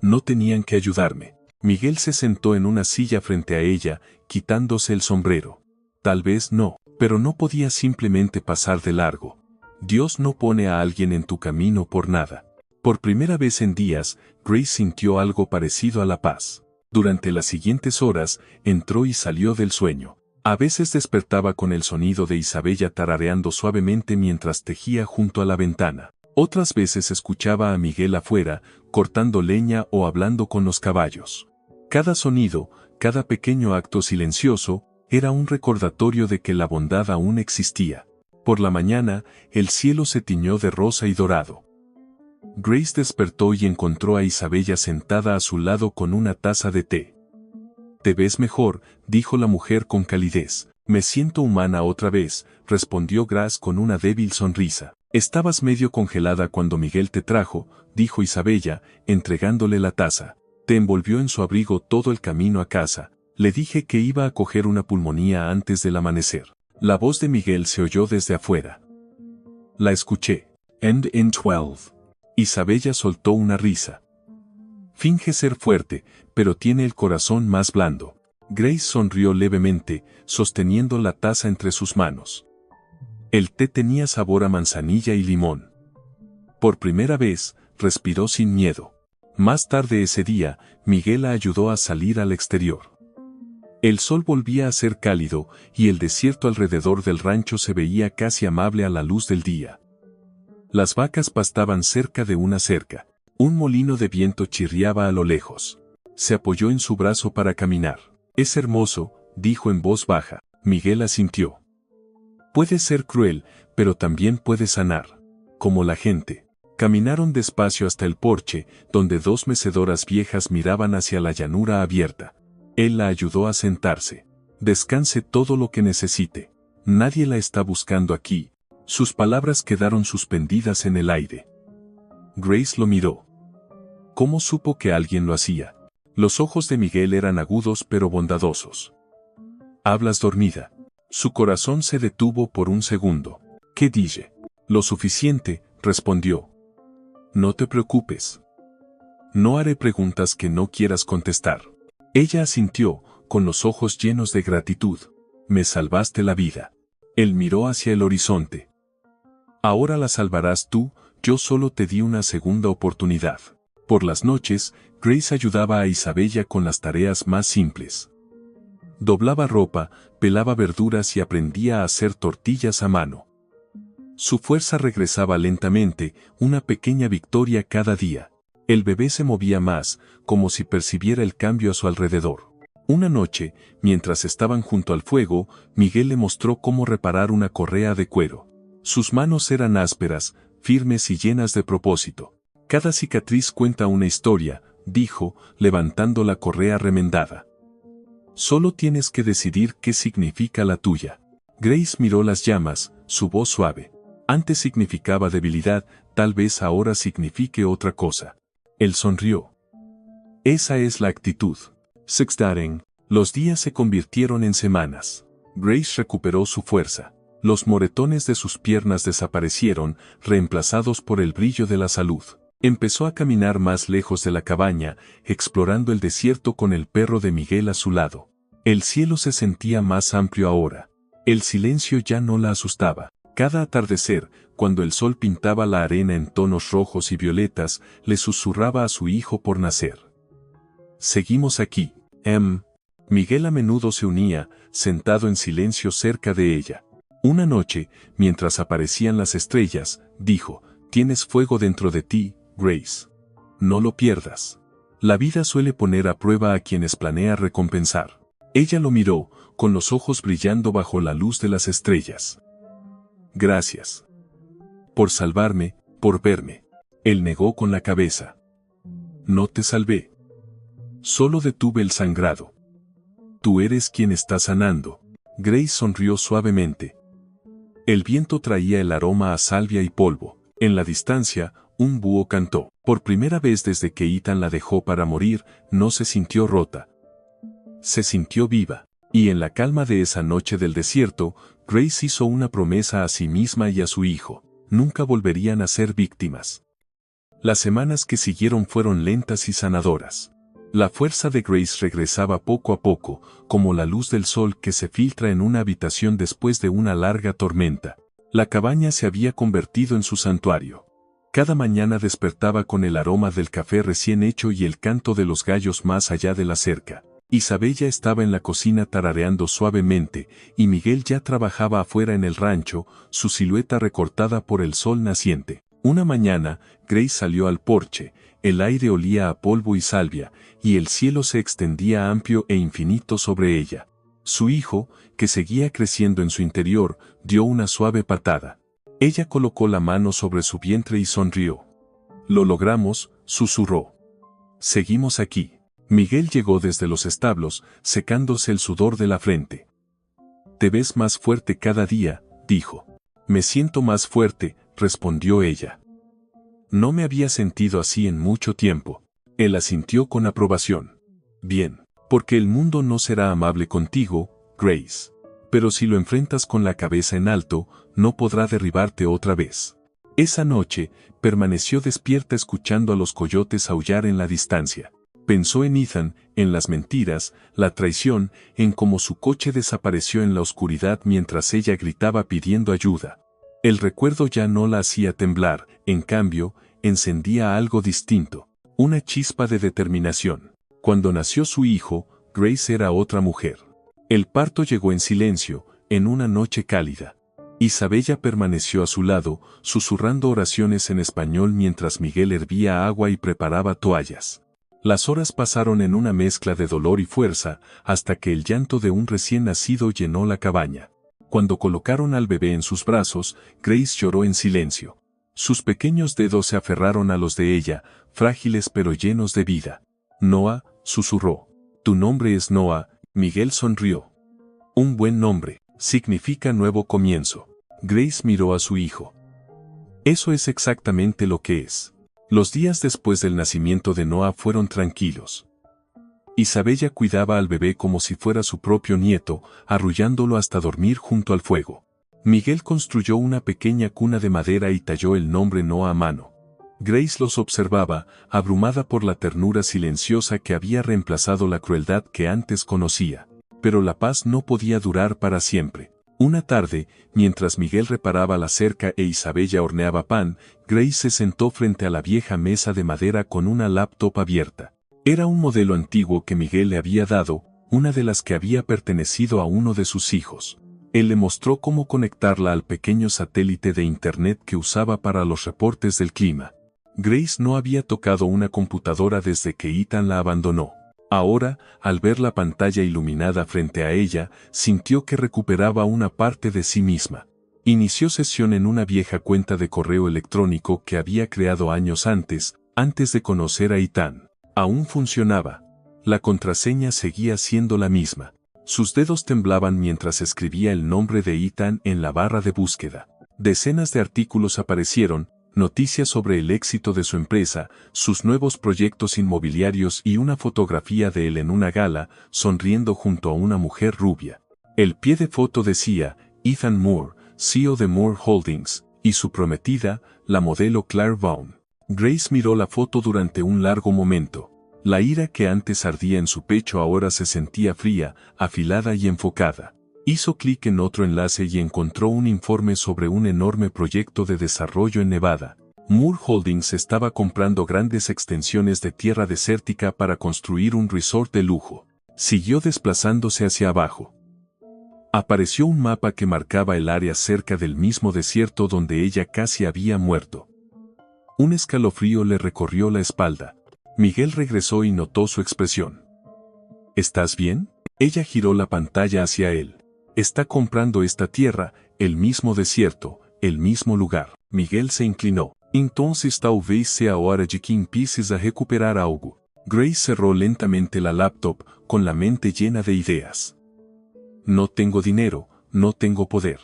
«No tenían que ayudarme». Miguel se sentó en una silla frente a ella, quitándose el sombrero. Tal vez no, pero no podía simplemente pasar de largo. Dios no pone a alguien en tu camino por nada. Por primera vez en días, Grace sintió algo parecido a la paz. Durante las siguientes horas, entró y salió del sueño. A veces despertaba con el sonido de Isabella tarareando suavemente mientras tejía junto a la ventana. Otras veces escuchaba a Miguel afuera, cortando leña o hablando con los caballos. Cada sonido, cada pequeño acto silencioso, era un recordatorio de que la bondad aún existía. Por la mañana, el cielo se tiñó de rosa y dorado. Grace despertó y encontró a Isabella sentada a su lado con una taza de té. «Te ves mejor», dijo la mujer con calidez. «Me siento humana otra vez», respondió Grace con una débil sonrisa. Estabas medio congelada cuando Miguel te trajo, dijo Isabella, entregándole la taza. Te envolvió en su abrigo todo el camino a casa. Le dije que iba a coger una pulmonía antes del amanecer. La voz de Miguel se oyó desde afuera. La escuché. End in 12. Isabella soltó una risa. Finge ser fuerte, pero tiene el corazón más blando. Grace sonrió levemente, sosteniendo la taza entre sus manos. El té tenía sabor a manzanilla y limón. Por primera vez, respiró sin miedo. Más tarde ese día, Miguel la ayudó a salir al exterior. El sol volvía a ser cálido, y el desierto alrededor del rancho se veía casi amable a la luz del día. Las vacas pastaban cerca de una cerca. Un molino de viento chirriaba a lo lejos. Se apoyó en su brazo para caminar. Es hermoso, dijo en voz baja. Miguel asintió. Puede ser cruel, pero también puede sanar. Como la gente. Caminaron despacio hasta el porche, donde dos mecedoras viejas miraban hacia la llanura abierta. Él la ayudó a sentarse. Descanse todo lo que necesite. Nadie la está buscando aquí. Sus palabras quedaron suspendidas en el aire. Grace lo miró. ¿Cómo supo que alguien lo hacía? Los ojos de Miguel eran agudos pero bondadosos. Hablas dormida. Su corazón se detuvo por un segundo. ¿Qué dije? Lo suficiente, respondió. No te preocupes. No haré preguntas que no quieras contestar. Ella asintió, con los ojos llenos de gratitud. Me salvaste la vida. Él miró hacia el horizonte. Ahora la salvarás tú, yo solo te di una segunda oportunidad. Por las noches, Grace ayudaba a Isabella con las tareas más simples. Doblaba ropa, pelaba verduras y aprendía a hacer tortillas a mano. Su fuerza regresaba lentamente, una pequeña victoria cada día. El bebé se movía más, como si percibiera el cambio a su alrededor. Una noche, mientras estaban junto al fuego, Miguel le mostró cómo reparar una correa de cuero. Sus manos eran ásperas, firmes y llenas de propósito. Cada cicatriz cuenta una historia, dijo, levantando la correa remendada. Solo tienes que decidir qué significa la tuya. Grace miró las llamas, su voz suave. Antes significaba debilidad, tal vez ahora signifique otra cosa. Él sonrió. Esa es la actitud. Sextaring. Los días se convirtieron en semanas. Grace recuperó su fuerza. Los moretones de sus piernas desaparecieron, reemplazados por el brillo de la salud. Empezó a caminar más lejos de la cabaña, explorando el desierto con el perro de Miguel a su lado. El cielo se sentía más amplio ahora. El silencio ya no la asustaba. Cada atardecer, cuando el sol pintaba la arena en tonos rojos y violetas, le susurraba a su hijo por nacer. Seguimos aquí, Miguel a menudo se unía, sentado en silencio cerca de ella. Una noche, mientras aparecían las estrellas, dijo, tienes fuego dentro de ti, Grace. No lo pierdas. La vida suele poner a prueba a quienes planea recompensar. Ella lo miró, con los ojos brillando bajo la luz de las estrellas. Gracias. Por salvarme, por verme. Él negó con la cabeza. No te salvé. Solo detuve el sangrado. Tú eres quien está sanando. Grace sonrió suavemente. El viento traía el aroma a salvia y polvo. En la distancia, un búho cantó. Por primera vez desde que Ethan la dejó para morir, no se sintió rota. Se sintió viva. Y en la calma de esa noche del desierto, Grace hizo una promesa a sí misma y a su hijo. Nunca volverían a ser víctimas. Las semanas que siguieron fueron lentas y sanadoras. La fuerza de Grace regresaba poco a poco, como la luz del sol que se filtra en una habitación después de una larga tormenta. La cabaña se había convertido en su santuario. Cada mañana despertaba con el aroma del café recién hecho y el canto de los gallos más allá de la cerca. Isabella estaba en la cocina tarareando suavemente, y Miguel ya trabajaba afuera en el rancho, su silueta recortada por el sol naciente. Una mañana, Grace salió al porche, el aire olía a polvo y salvia, y el cielo se extendía amplio e infinito sobre ella. Su hijo, que seguía creciendo en su interior, dio una suave patada. Ella colocó la mano sobre su vientre y sonrió. Lo logramos, susurró. Seguimos aquí. Miguel llegó desde los establos, secándose el sudor de la frente. Te ves más fuerte cada día, dijo. Me siento más fuerte, respondió ella. No me había sentido así en mucho tiempo. Él asintió con aprobación. Bien, porque el mundo no será amable contigo, Grace. Pero si lo enfrentas con la cabeza en alto, no podrá derribarte otra vez. Esa noche, permaneció despierta escuchando a los coyotes aullar en la distancia. Pensó en Ethan, en las mentiras, la traición, en cómo su coche desapareció en la oscuridad mientras ella gritaba pidiendo ayuda. El recuerdo ya no la hacía temblar, en cambio, encendía algo distinto, una chispa de determinación. Cuando nació su hijo, Grace era otra mujer. El parto llegó en silencio, en una noche cálida. Isabella permaneció a su lado, susurrando oraciones en español mientras Miguel hervía agua y preparaba toallas. Las horas pasaron en una mezcla de dolor y fuerza, hasta que el llanto de un recién nacido llenó la cabaña. Cuando colocaron al bebé en sus brazos, Grace lloró en silencio. Sus pequeños dedos se aferraron a los de ella, frágiles pero llenos de vida. Noah, susurró. Tu nombre es Noah. Miguel sonrió. Un buen nombre, significa nuevo comienzo. Grace miró a su hijo. Eso es exactamente lo que es. Los días después del nacimiento de Noah fueron tranquilos. Isabella cuidaba al bebé como si fuera su propio nieto, arrullándolo hasta dormir junto al fuego. Miguel construyó una pequeña cuna de madera y talló el nombre Noah a mano. Grace los observaba, abrumada por la ternura silenciosa que había reemplazado la crueldad que antes conocía. Pero la paz no podía durar para siempre. Una tarde, mientras Miguel reparaba la cerca e Isabella horneaba pan, Grace se sentó frente a la vieja mesa de madera con una laptop abierta. Era un modelo antiguo que Miguel le había dado, una de las que había pertenecido a uno de sus hijos. Él le mostró cómo conectarla al pequeño satélite de internet que usaba para los reportes del clima. Grace no había tocado una computadora desde que Ethan la abandonó. Ahora, al ver la pantalla iluminada frente a ella, sintió que recuperaba una parte de sí misma. Inició sesión en una vieja cuenta de correo electrónico que había creado años antes de conocer a Ethan. Aún funcionaba. La contraseña seguía siendo la misma. Sus dedos temblaban mientras escribía el nombre de Ethan en la barra de búsqueda. Decenas de artículos aparecieron, noticias sobre el éxito de su empresa, sus nuevos proyectos inmobiliarios y una fotografía de él en una gala, sonriendo junto a una mujer rubia. El pie de foto decía, Ethan Moore, CEO de Moore Holdings, y su prometida, la modelo Claire Vaughn. Grace miró la foto durante un largo momento. La ira que antes ardía en su pecho ahora se sentía fría, afilada y enfocada. Hizo clic en otro enlace y encontró un informe sobre un enorme proyecto de desarrollo en Nevada. Moore Holdings estaba comprando grandes extensiones de tierra desértica para construir un resort de lujo. Siguió desplazándose hacia abajo. Apareció un mapa que marcaba el área cerca del mismo desierto donde ella casi había muerto. Un escalofrío le recorrió la espalda. Miguel regresó y notó su expresión. ¿Estás bien? Ella giró la pantalla hacia él. Está comprando esta tierra, el mismo desierto, el mismo lugar. Miguel se inclinó. Entonces talvez sea hora de que empieces a recuperar algo. Grace cerró lentamente la laptop, con la mente llena de ideas. No tengo dinero, no tengo poder.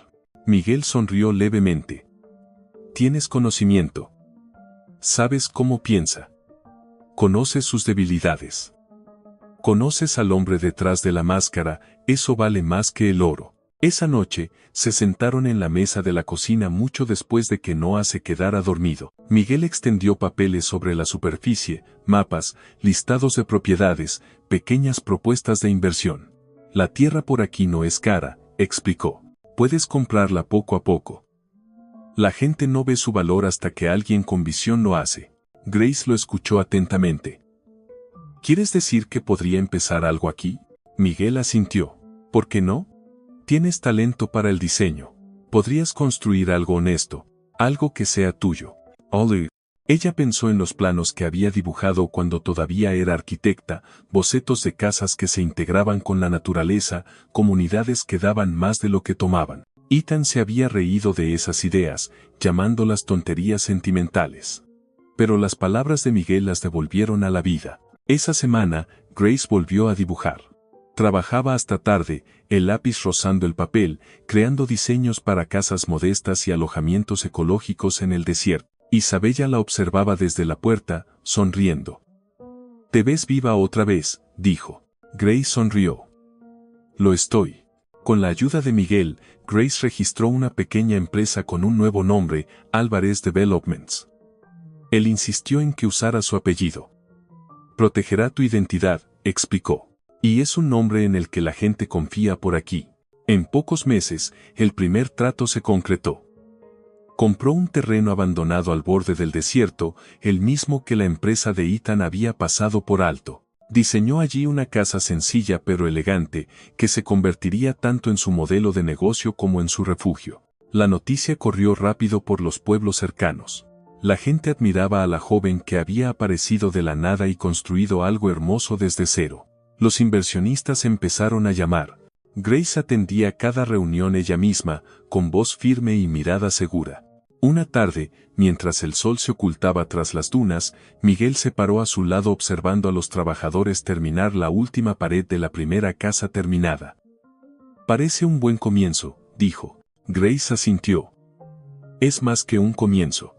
Miguel sonrió levemente. Tienes conocimiento. Sabes cómo piensa. Conoces sus debilidades. Conoces al hombre detrás de la máscara, eso vale más que el oro. Esa noche, se sentaron en la mesa de la cocina mucho después de que Noah se quedara dormido. Miguel extendió papeles sobre la superficie, mapas, listados de propiedades, pequeñas propuestas de inversión. La tierra por aquí no es cara, explicó. Puedes comprarla poco a poco. La gente no ve su valor hasta que alguien con visión lo hace. Grace lo escuchó atentamente. ¿Quieres decir que podría empezar algo aquí? Miguel asintió. ¿Por qué no? Tienes talento para el diseño. Podrías construir algo honesto, algo que sea tuyo. Olive. Ella pensó en los planos que había dibujado cuando todavía era arquitecta, bocetos de casas que se integraban con la naturaleza, comunidades que daban más de lo que tomaban. Ethan se había reído de esas ideas, llamándolas tonterías sentimentales. Pero las palabras de Miguel las devolvieron a la vida. Esa semana, Grace volvió a dibujar. Trabajaba hasta tarde, el lápiz rozando el papel, creando diseños para casas modestas y alojamientos ecológicos en el desierto. Isabella la observaba desde la puerta, sonriendo. «Te ves viva otra vez», dijo. Grace sonrió. «Lo estoy». Con la ayuda de Miguel, Grace registró una pequeña empresa con un nuevo nombre, Álvarez Developments. Él insistió en que usara su apellido. «Protegerá tu identidad», explicó. «Y es un nombre en el que la gente confía por aquí». En pocos meses, el primer trato se concretó. Compró un terreno abandonado al borde del desierto, el mismo que la empresa de Ethan había pasado por alto. Diseñó allí una casa sencilla pero elegante, que se convertiría tanto en su modelo de negocio como en su refugio. La noticia corrió rápido por los pueblos cercanos. La gente admiraba a la joven que había aparecido de la nada y construido algo hermoso desde cero. Los inversionistas empezaron a llamar. Grace atendía cada reunión ella misma, con voz firme y mirada segura. Una tarde, mientras el sol se ocultaba tras las dunas, Miguel se paró a su lado observando a los trabajadores terminar la última pared de la primera casa terminada. «Parece un buen comienzo», dijo. Grace asintió. «Es más que un comienzo.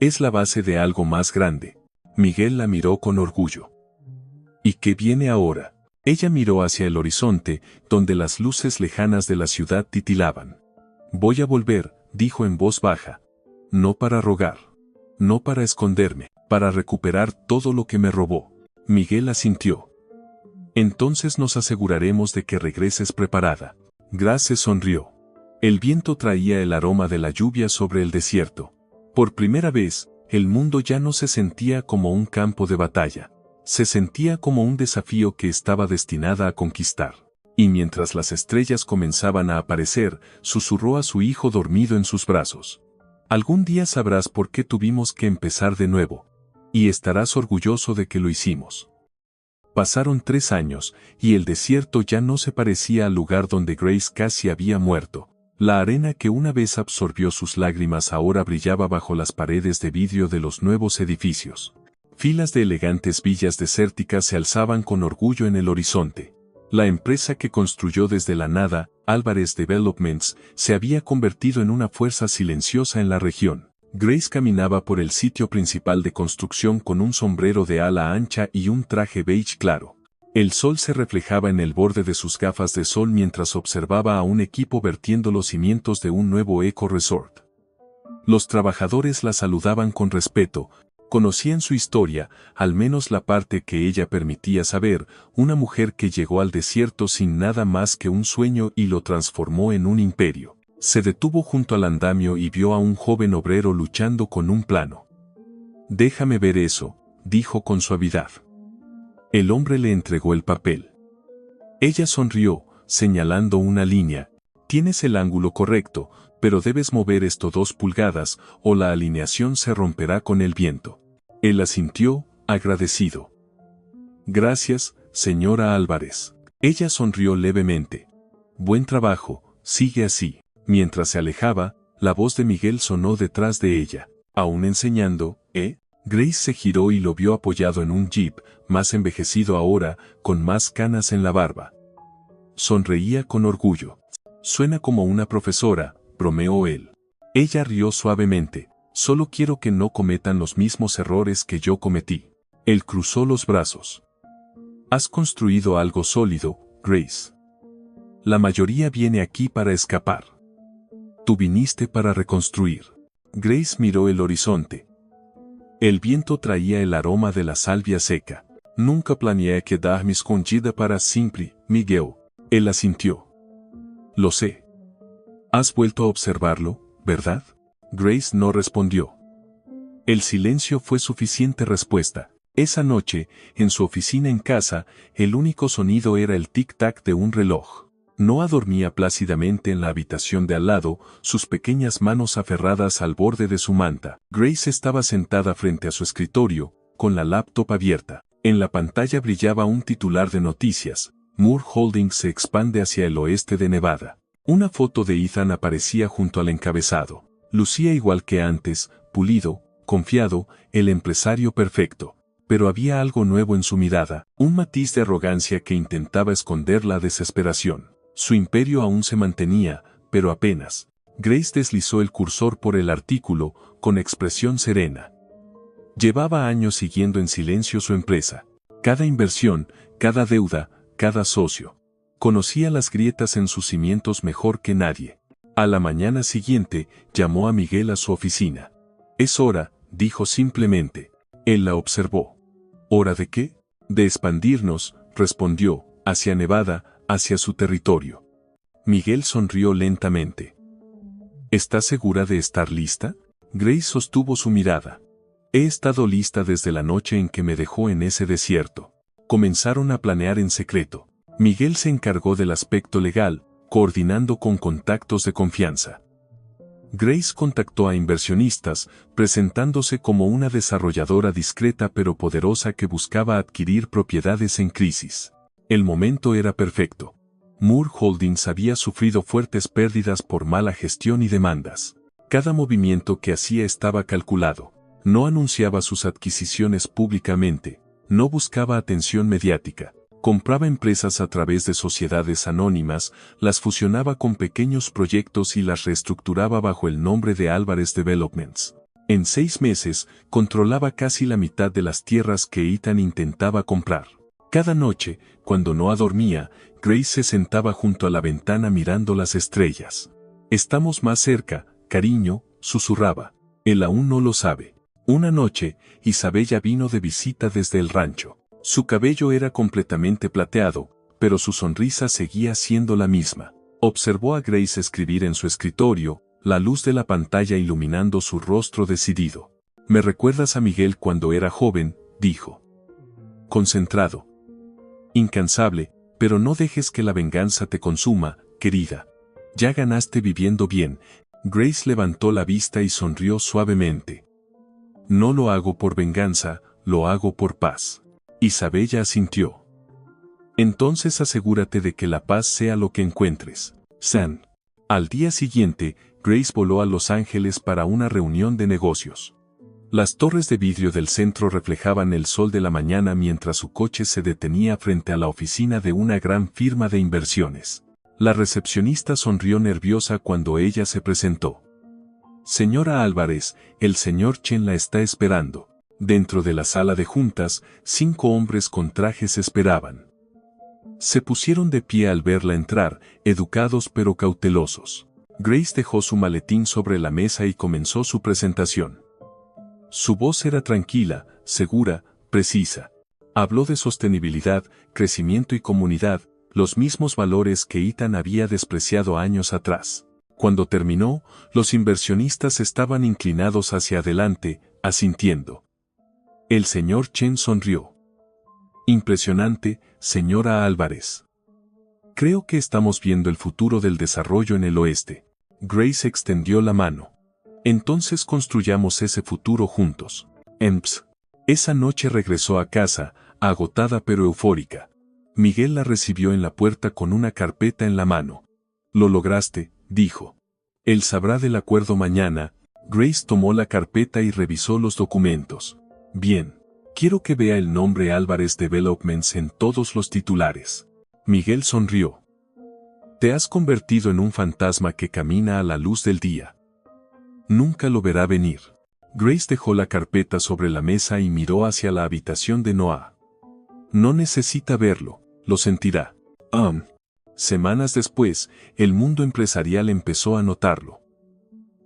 Es la base de algo más grande». Miguel la miró con orgullo. «¿Y qué viene ahora?». Ella miró hacia el horizonte, donde las luces lejanas de la ciudad titilaban. «Voy a volver», dijo en voz baja. «No para rogar. No para esconderme, para recuperar todo lo que me robó». Miguel asintió. «Entonces nos aseguraremos de que regreses preparada». Grace sonrió. El viento traía el aroma de la lluvia sobre el desierto. Por primera vez, el mundo ya no se sentía como un campo de batalla. Se sentía como un desafío que estaba destinada a conquistar. Y mientras las estrellas comenzaban a aparecer, susurró a su hijo dormido en sus brazos. «Algún día sabrás por qué tuvimos que empezar de nuevo. Y estarás orgulloso de que lo hicimos». Pasaron 3 años, y el desierto ya no se parecía al lugar donde Grace casi había muerto. La arena que una vez absorbió sus lágrimas ahora brillaba bajo las paredes de vidrio de los nuevos edificios. Filas de elegantes villas desérticas se alzaban con orgullo en el horizonte. La empresa que construyó desde la nada, Álvarez Developments, se había convertido en una fuerza silenciosa en la región. Grace caminaba por el sitio principal de construcción con un sombrero de ala ancha y un traje beige claro. El sol se reflejaba en el borde de sus gafas de sol mientras observaba a un equipo vertiendo los cimientos de un nuevo eco-resort. Los trabajadores la saludaban con respeto. Conocían su historia, al menos la parte que ella permitía saber, una mujer que llegó al desierto sin nada más que un sueño y lo transformó en un imperio. Se detuvo junto al andamio y vio a un joven obrero luchando con un plano. «Déjame ver eso», dijo con suavidad. El hombre le entregó el papel. Ella sonrió, señalando una línea. «Tienes el ángulo correcto, pero debes mover esto 2 pulgadas o la alineación se romperá con el viento». Él asintió, agradecido. «Gracias, señora Álvarez». Ella sonrió levemente. «Buen trabajo, sigue así». Mientras se alejaba, la voz de Miguel sonó detrás de ella. «¿Aún enseñando, eh?». Grace se giró y lo vio apoyado en un jeep, más envejecido ahora, con más canas en la barba. Sonreía con orgullo. «Suena como una profesora», bromeó él. Ella rió suavemente. «Solo quiero que no cometan los mismos errores que yo cometí». Él cruzó los brazos. «Has construido algo sólido, Grace. La mayoría viene aquí para escapar. Tú viniste para reconstruir». Grace miró el horizonte. El viento traía el aroma de la salvia seca. «Nunca planeé quedarme escondida para siempre, Miguel». Él asintió. «Lo sé. Has vuelto a observarlo, ¿verdad?». Grace no respondió. El silencio fue suficiente respuesta. Esa noche, en su oficina en casa, el único sonido era el tic-tac de un reloj. Noah dormía plácidamente en la habitación de al lado, sus pequeñas manos aferradas al borde de su manta. Grace estaba sentada frente a su escritorio, con la laptop abierta. En la pantalla brillaba un titular de noticias: «Moore Holdings se expande hacia el oeste de Nevada». Una foto de Ethan aparecía junto al encabezado. Lucía igual que antes, pulido, confiado, el empresario perfecto. pero había algo nuevo en su mirada, un matiz de arrogancia que intentaba esconder la desesperación. Su imperio aún se mantenía, pero apenas. Grace deslizó el cursor por el artículo, con expresión serena. Llevaba años siguiendo en silencio su empresa. Cada inversión, cada deuda, cada socio. Conocía las grietas en sus cimientos mejor que nadie. A la mañana siguiente, llamó a Miguel a su oficina. «Es hora», dijo simplemente. Él la observó. «¿Hora de qué?» «De expandirnos», respondió, «hacia Nevada, hacia su territorio». Miguel sonrió lentamente. «¿Estás segura de estar lista?» Grace sostuvo su mirada. «He estado lista desde la noche en que me dejó en ese desierto». Comenzaron a planear en secreto. Miguel se encargó del aspecto legal, coordinando con contactos de confianza. Grace contactó a inversionistas, presentándose como una desarrolladora discreta pero poderosa que buscaba adquirir propiedades en crisis. El momento era perfecto. Moore Holdings había sufrido fuertes pérdidas por mala gestión y demandas. Cada movimiento que hacía estaba calculado. No anunciaba sus adquisiciones públicamente, no buscaba atención mediática. Compraba empresas a través de sociedades anónimas, las fusionaba con pequeños proyectos y las reestructuraba bajo el nombre de Álvarez Developments. En 6 meses, controlaba casi la mitad de las tierras que Ethan intentaba comprar. Cada noche, cuando Noah dormía, Grace se sentaba junto a la ventana mirando las estrellas. «Estamos más cerca, cariño», susurraba. Él aún no lo sabe. Una noche, Isabella vino de visita desde el rancho. Su cabello era completamente plateado, pero su sonrisa seguía siendo la misma. Observó a Grace escribir en su escritorio, la luz de la pantalla iluminando su rostro decidido. «Me recuerdas a Miguel cuando era joven», dijo. Concentrado. «Incansable, pero no dejes que la venganza te consuma, querida. Ya ganaste viviendo bien». Grace levantó la vista y sonrió suavemente. «No lo hago por venganza, lo hago por paz». Isabella asintió. «Entonces asegúrate de que la paz sea lo que encuentres, Sam». Al día siguiente, Grace voló a Los Ángeles para una reunión de negocios. Las torres de vidrio del centro reflejaban el sol de la mañana mientras su coche se detenía frente a la oficina de una gran firma de inversiones. La recepcionista sonrió nerviosa cuando ella se presentó. «Señora Álvarez, el señor Chen la está esperando». Dentro de la sala de juntas, 5 hombres con trajes esperaban. Se pusieron de pie al verla entrar, educados pero cautelosos. Grace dejó su maletín sobre la mesa y comenzó su presentación. Su voz era tranquila, segura, precisa. Habló de sostenibilidad, crecimiento y comunidad, los mismos valores que Ethan había despreciado años atrás. Cuando terminó, los inversionistas estaban inclinados hacia adelante, asintiendo. El señor Chen sonrió. «Impresionante, señora Álvarez. Creo que estamos viendo el futuro del desarrollo en el oeste». Grace extendió la mano. «Entonces construyamos ese futuro juntos». Esa noche regresó a casa, agotada pero eufórica. Miguel la recibió en la puerta con una carpeta en la mano. «Lo lograste», dijo. «Él sabrá del acuerdo mañana». Grace tomó la carpeta y revisó los documentos. «Bien. Quiero que vea el nombre Álvarez Developments en todos los titulares». Miguel sonrió. «Te has convertido en un fantasma que camina a la luz del día. Nunca lo verá venir». Grace dejó la carpeta sobre la mesa y miró hacia la habitación de Noah. «No necesita verlo, lo sentirá». Semanas después, el mundo empresarial empezó a notarlo.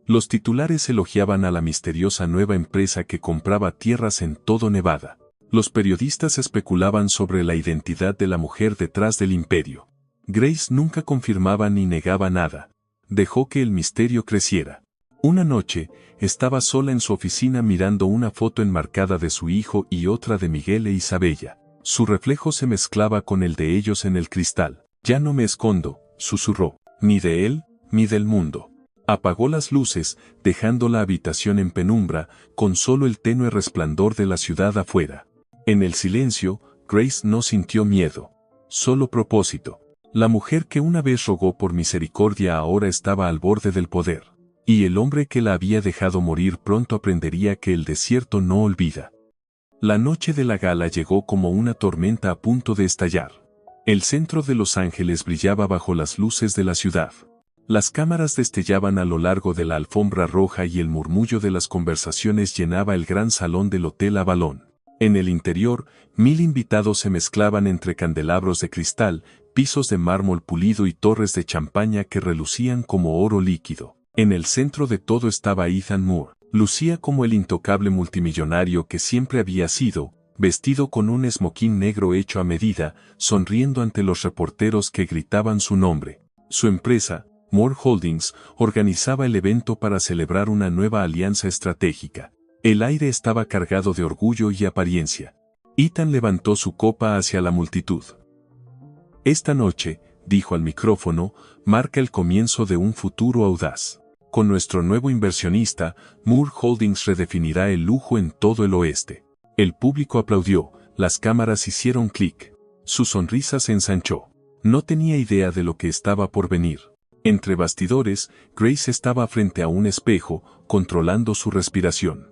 Los titulares elogiaban a la misteriosa nueva empresa que compraba tierras en todo Nevada. Los periodistas especulaban sobre la identidad de la mujer detrás del imperio. Grace nunca confirmaba ni negaba nada. Dejó que el misterio creciera. Una noche, estaba sola en su oficina mirando una foto enmarcada de su hijo y otra de Miguel e Isabella. Su reflejo se mezclaba con el de ellos en el cristal. «Ya no me escondo», susurró, «ni de él, ni del mundo». Apagó las luces, dejando la habitación en penumbra, con solo el tenue resplandor de la ciudad afuera. En el silencio, Grace no sintió miedo, solo propósito. La mujer que una vez rogó por misericordia ahora estaba al borde del poder. Y el hombre que la había dejado morir pronto aprendería que el desierto no olvida. La noche de la gala llegó como una tormenta a punto de estallar. El centro de Los Ángeles brillaba bajo las luces de la ciudad. Las cámaras destellaban a lo largo de la alfombra roja y el murmullo de las conversaciones llenaba el gran salón del Hotel Avalon. En el interior, 1000 invitados se mezclaban entre candelabros de cristal, pisos de mármol pulido y torres de champaña que relucían como oro líquido. En el centro de todo estaba Ethan Moore. Lucía como el intocable multimillonario que siempre había sido, vestido con un esmoquín negro hecho a medida, sonriendo ante los reporteros que gritaban su nombre. Su empresa, Moore Holdings, organizaba el evento para celebrar una nueva alianza estratégica. El aire estaba cargado de orgullo y apariencia. Ethan levantó su copa hacia la multitud. Esta noche, dijo al micrófono, marca el comienzo de un futuro audaz. Con nuestro nuevo inversionista, Moore Holdings redefinirá el lujo en todo el oeste. El público aplaudió, las cámaras hicieron clic. Su sonrisa se ensanchó. No tenía idea de lo que estaba por venir. Entre bastidores, Grace estaba frente a un espejo, controlando su respiración.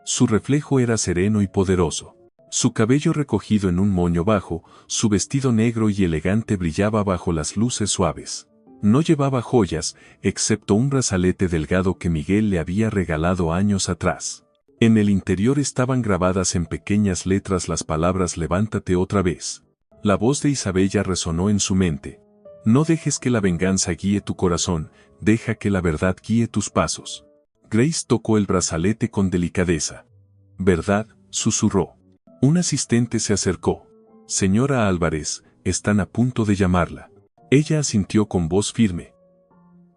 Su reflejo era sereno y poderoso. Su cabello recogido en un moño bajo, su vestido negro y elegante brillaba bajo las luces suaves. No llevaba joyas, excepto un brazalete delgado que Miguel le había regalado años atrás. En el interior estaban grabadas en pequeñas letras las palabras «Levántate otra vez». La voz de Isabella resonó en su mente. No dejes que la venganza guíe tu corazón, deja que la verdad guíe tus pasos. Grace tocó el brazalete con delicadeza. «¿Verdad?», susurró. Un asistente se acercó. «Señora Álvarez, están a punto de llamarla». Ella asintió con voz firme.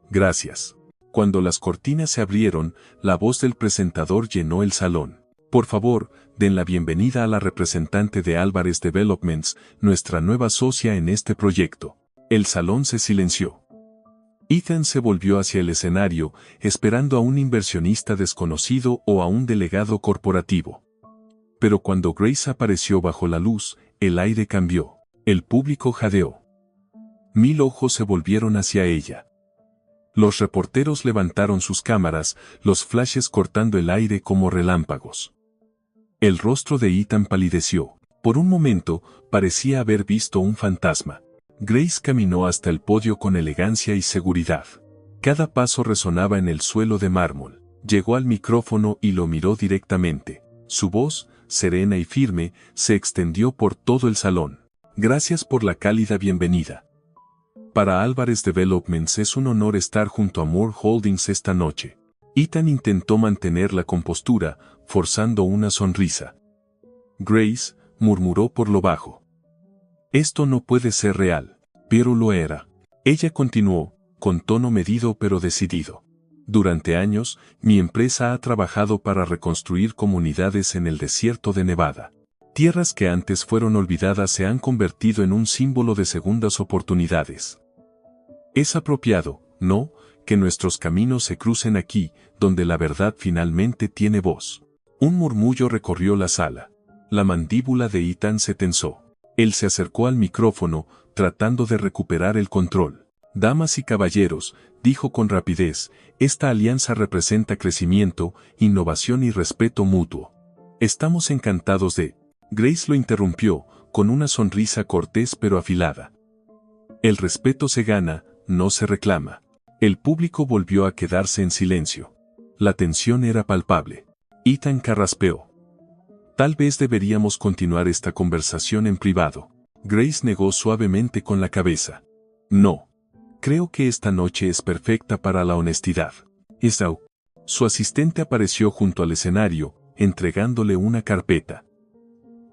«Gracias». Cuando las cortinas se abrieron, la voz del presentador llenó el salón. «Por favor, den la bienvenida a la representante de Álvarez Developments, nuestra nueva socia en este proyecto». El salón se silenció. Ethan se volvió hacia el escenario, esperando a un inversionista desconocido o a un delegado corporativo. Pero cuando Grace apareció bajo la luz, el aire cambió. El público jadeó. 1000 ojos se volvieron hacia ella. Los reporteros levantaron sus cámaras, los flashes cortando el aire como relámpagos. El rostro de Ethan palideció. Por un momento, parecía haber visto un fantasma. Grace caminó hasta el podio con elegancia y seguridad. Cada paso resonaba en el suelo de mármol. Llegó al micrófono y lo miró directamente. Su voz, serena y firme, se extendió por todo el salón. «Gracias por la cálida bienvenida. Para Álvarez Developments es un honor estar junto a Moore Holdings esta noche». Ethan intentó mantener la compostura, forzando una sonrisa. «Grace», murmuró por lo bajo. «Esto no puede ser real». Pero lo era. Ella continuó, con tono medido pero decidido. «Durante años, mi empresa ha trabajado para reconstruir comunidades en el desierto de Nevada. Tierras que antes fueron olvidadas se han convertido en un símbolo de segundas oportunidades. Es apropiado, ¿no?, que nuestros caminos se crucen aquí, donde la verdad finalmente tiene voz». Un murmullo recorrió la sala. La mandíbula de Ethan se tensó. Él se acercó al micrófono, tratando de recuperar el control. «Damas y caballeros», dijo con rapidez, «esta alianza representa crecimiento, innovación y respeto mutuo. Estamos encantados de...». Grace lo interrumpió, con una sonrisa cortés pero afilada. «El respeto se gana, no se reclama». El público volvió a quedarse en silencio. La tensión era palpable. Ethan carraspeó. «Tal vez deberíamos continuar esta conversación en privado». Grace negó suavemente con la cabeza. «No. Creo que esta noche es perfecta para la honestidad». «Esau». Su asistente apareció junto al escenario, entregándole una carpeta.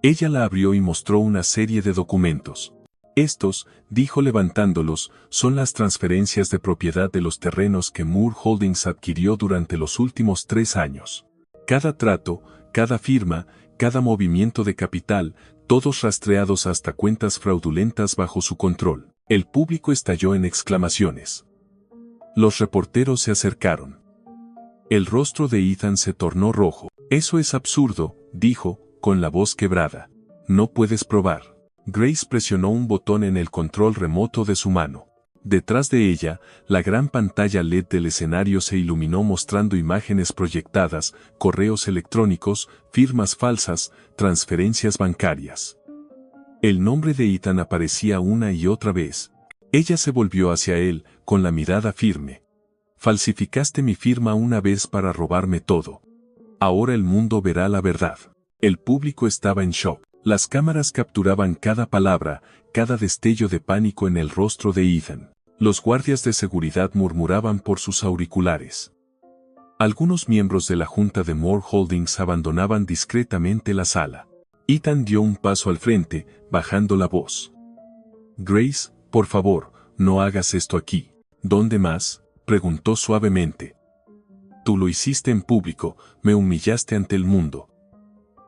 Ella la abrió y mostró una serie de documentos. «Estos», dijo levantándolos, «son las transferencias de propiedad de los terrenos que Moore Holdings adquirió durante los últimos 3 años. Cada trato, cada firma, cada movimiento de capital, todos rastreados hasta cuentas fraudulentas bajo su control». El público estalló en exclamaciones. Los reporteros se acercaron. El rostro de Ethan se tornó rojo. «Eso es absurdo», dijo, con la voz quebrada. «No puedes probar». Grace presionó un botón en el control remoto de su mano. Detrás de ella, la gran pantalla LED del escenario se iluminó mostrando imágenes proyectadas, correos electrónicos, firmas falsas, transferencias bancarias. El nombre de Ethan aparecía una y otra vez. Ella se volvió hacia él, con la mirada firme. Falsificaste mi firma una vez para robarme todo. Ahora el mundo verá la verdad. El público estaba en shock. Las cámaras capturaban cada palabra, cada destello de pánico en el rostro de Ethan. Los guardias de seguridad murmuraban por sus auriculares. Algunos miembros de la junta de Moore Holdings abandonaban discretamente la sala. Ethan dio un paso al frente, bajando la voz. Grace, por favor, no hagas esto aquí. ¿Dónde más?, preguntó suavemente. Tú lo hiciste en público, me humillaste ante el mundo.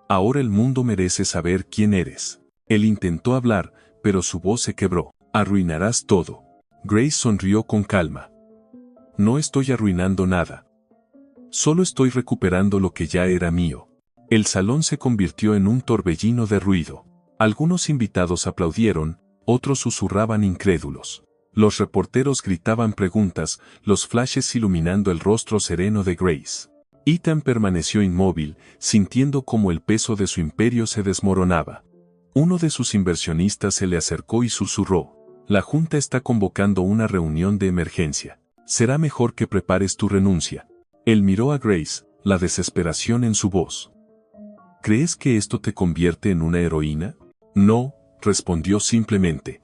Ahora el mundo merece saber quién eres. Él intentó hablar, pero su voz se quebró. Arruinarás todo. Grace sonrió con calma. No estoy arruinando nada. Solo estoy recuperando lo que ya era mío. El salón se convirtió en un torbellino de ruido. Algunos invitados aplaudieron, otros susurraban incrédulos. Los reporteros gritaban preguntas, los flashes iluminando el rostro sereno de Grace. Ethan permaneció inmóvil, sintiendo cómo el peso de su imperio se desmoronaba. Uno de sus inversionistas se le acercó y susurró. La Junta está convocando una reunión de emergencia. Será mejor que prepares tu renuncia. Él miró a Grace, la desesperación en su voz. ¿Crees que esto te convierte en una heroína? No, respondió simplemente.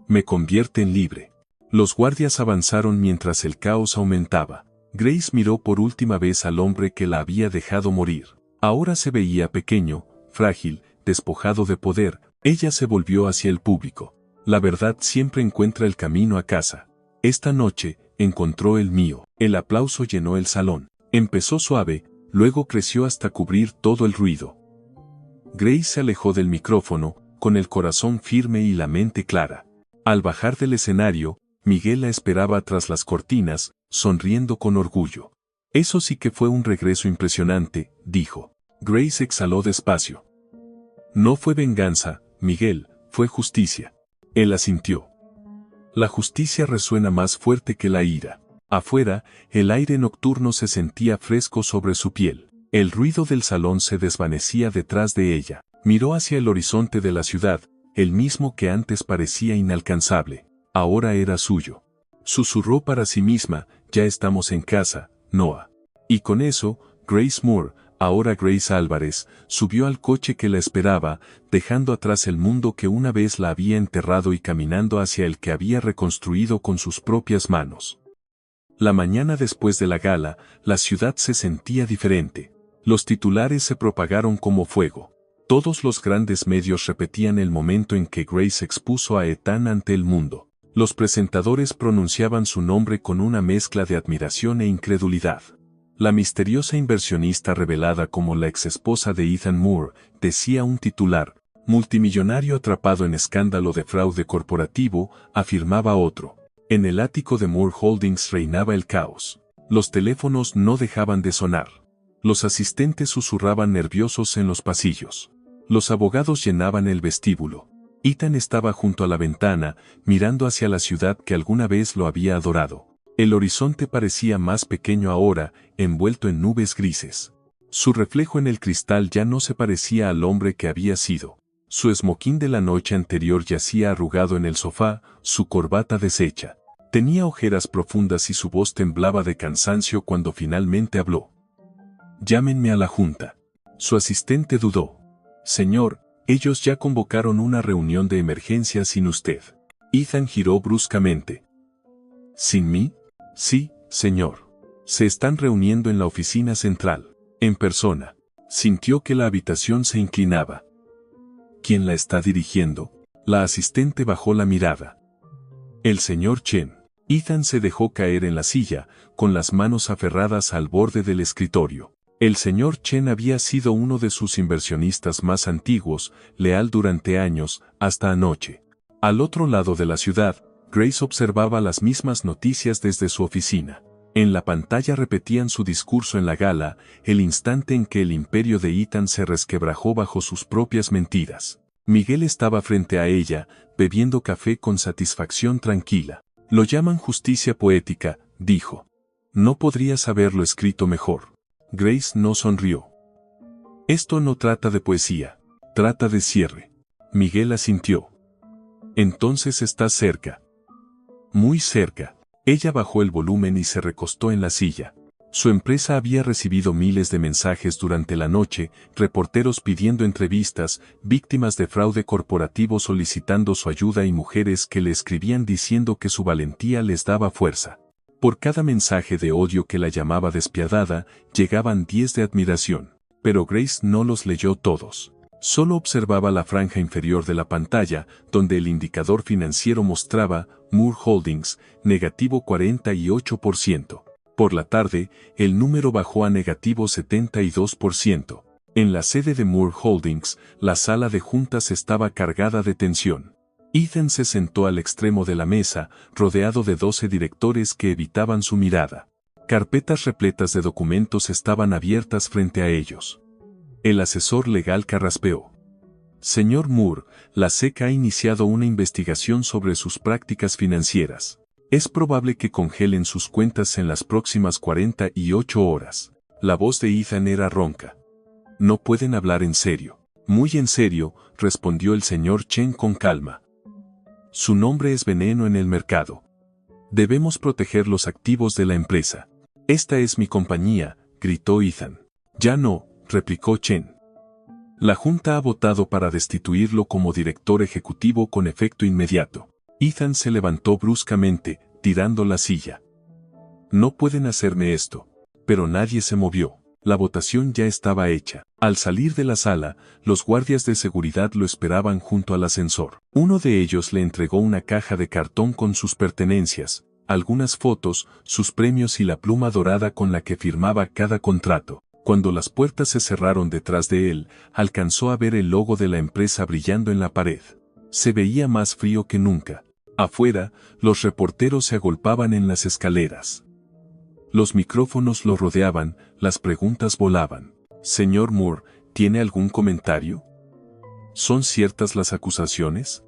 Me convierte en libre. Los guardias avanzaron mientras el caos aumentaba. Grace miró por última vez al hombre que la había dejado morir. Ahora se veía pequeño, frágil, despojado de poder. Ella se volvió hacia el público. La verdad siempre encuentra el camino a casa. Esta noche, encontró el mío. El aplauso llenó el salón. Empezó suave, luego creció hasta cubrir todo el ruido. Grace se alejó del micrófono, con el corazón firme y la mente clara. Al bajar del escenario, Miguel la esperaba tras las cortinas, sonriendo con orgullo. Eso sí que fue un regreso impresionante, dijo. Grace exhaló despacio. No fue venganza, Miguel, fue justicia. Él asintió. La justicia resuena más fuerte que la ira. Afuera, el aire nocturno se sentía fresco sobre su piel. El ruido del salón se desvanecía detrás de ella. Miró hacia el horizonte de la ciudad, el mismo que antes parecía inalcanzable. Ahora era suyo. Susurró para sí misma, ya estamos en casa, Noah. Y con eso, Grace Moore, ahora Grace Álvarez, subió al coche que la esperaba, dejando atrás el mundo que una vez la había enterrado y caminando hacia el que había reconstruido con sus propias manos. La mañana después de la gala, la ciudad se sentía diferente. Los titulares se propagaron como fuego. Todos los grandes medios repetían el momento en que Grace expuso a Ethan ante el mundo. Los presentadores pronunciaban su nombre con una mezcla de admiración e incredulidad. La misteriosa inversionista revelada como la exesposa de Ethan Moore, decía un titular, multimillonario atrapado en escándalo de fraude corporativo, afirmaba otro. En el ático de Moore Holdings reinaba el caos. Los teléfonos no dejaban de sonar. Los asistentes susurraban nerviosos en los pasillos. Los abogados llenaban el vestíbulo. Ethan estaba junto a la ventana, mirando hacia la ciudad que alguna vez lo había adorado. El horizonte parecía más pequeño ahora, envuelto en nubes grises. Su reflejo en el cristal ya no se parecía al hombre que había sido. Su esmoquín de la noche anterior yacía arrugado en el sofá, su corbata deshecha. Tenía ojeras profundas y su voz temblaba de cansancio cuando finalmente habló. Llámenme a la junta. Su asistente dudó. Señor, ellos ya convocaron una reunión de emergencia sin usted. Ethan giró bruscamente. ¿Sin mí? Sí, señor. Se están reuniendo en la oficina central, en persona. Sintió que la habitación se inclinaba. ¿Quién la está dirigiendo? La asistente bajó la mirada. El señor Chen. Ethan se dejó caer en la silla, con las manos aferradas al borde del escritorio. El señor Chen había sido uno de sus inversionistas más antiguos, leal durante años, hasta anoche. Al otro lado de la ciudad, Grace observaba las mismas noticias desde su oficina. En la pantalla repetían su discurso en la gala, el instante en que el imperio de Ethan se resquebrajó bajo sus propias mentiras. Miguel estaba frente a ella, bebiendo café con satisfacción tranquila. Lo llaman justicia poética, dijo. No podrías haberlo escrito mejor. Grace no sonrió. Esto no trata de poesía, trata de cierre. Miguel asintió. Entonces estás cerca. Muy cerca. Ella bajó el volumen y se recostó en la silla. Su empresa había recibido miles de mensajes durante la noche, reporteros pidiendo entrevistas, víctimas de fraude corporativo solicitando su ayuda y mujeres que le escribían diciendo que su valentía les daba fuerza. Por cada mensaje de odio que la llamaba despiadada, llegaban 10 de admiración. Pero Grace no los leyó todos. Solo observaba la franja inferior de la pantalla, donde el indicador financiero mostraba Moore Holdings, negativo 48%. Por la tarde, el número bajó a negativo 72%. En la sede de Moore Holdings, la sala de juntas estaba cargada de tensión. Ethan se sentó al extremo de la mesa, rodeado de 12 directores que evitaban su mirada. Carpetas repletas de documentos estaban abiertas frente a ellos. El asesor legal carraspeó. Señor Moore, la SEC ha iniciado una investigación sobre sus prácticas financieras. Es probable que congelen sus cuentas en las próximas 48 horas. La voz de Ethan era ronca. No pueden hablar en serio. Muy en serio, respondió el señor Chen con calma. Su nombre es veneno en el mercado. Debemos proteger los activos de la empresa. Esta es mi compañía, gritó Ethan. Ya no, replicó Chen. La Junta ha votado para destituirlo como director ejecutivo con efecto inmediato. Ethan se levantó bruscamente, tirando la silla. No pueden hacerme esto. Pero nadie se movió. La votación ya estaba hecha. Al salir de la sala, los guardias de seguridad lo esperaban junto al ascensor. Uno de ellos le entregó una caja de cartón con sus pertenencias, algunas fotos, sus premios y la pluma dorada con la que firmaba cada contrato. Cuando las puertas se cerraron detrás de él, alcanzó a ver el logo de la empresa brillando en la pared. Se veía más frío que nunca. Afuera, los reporteros se agolpaban en las escaleras. Los micrófonos lo rodeaban, las preguntas volaban. Señor Moore, ¿tiene algún comentario? ¿Son ciertas las acusaciones?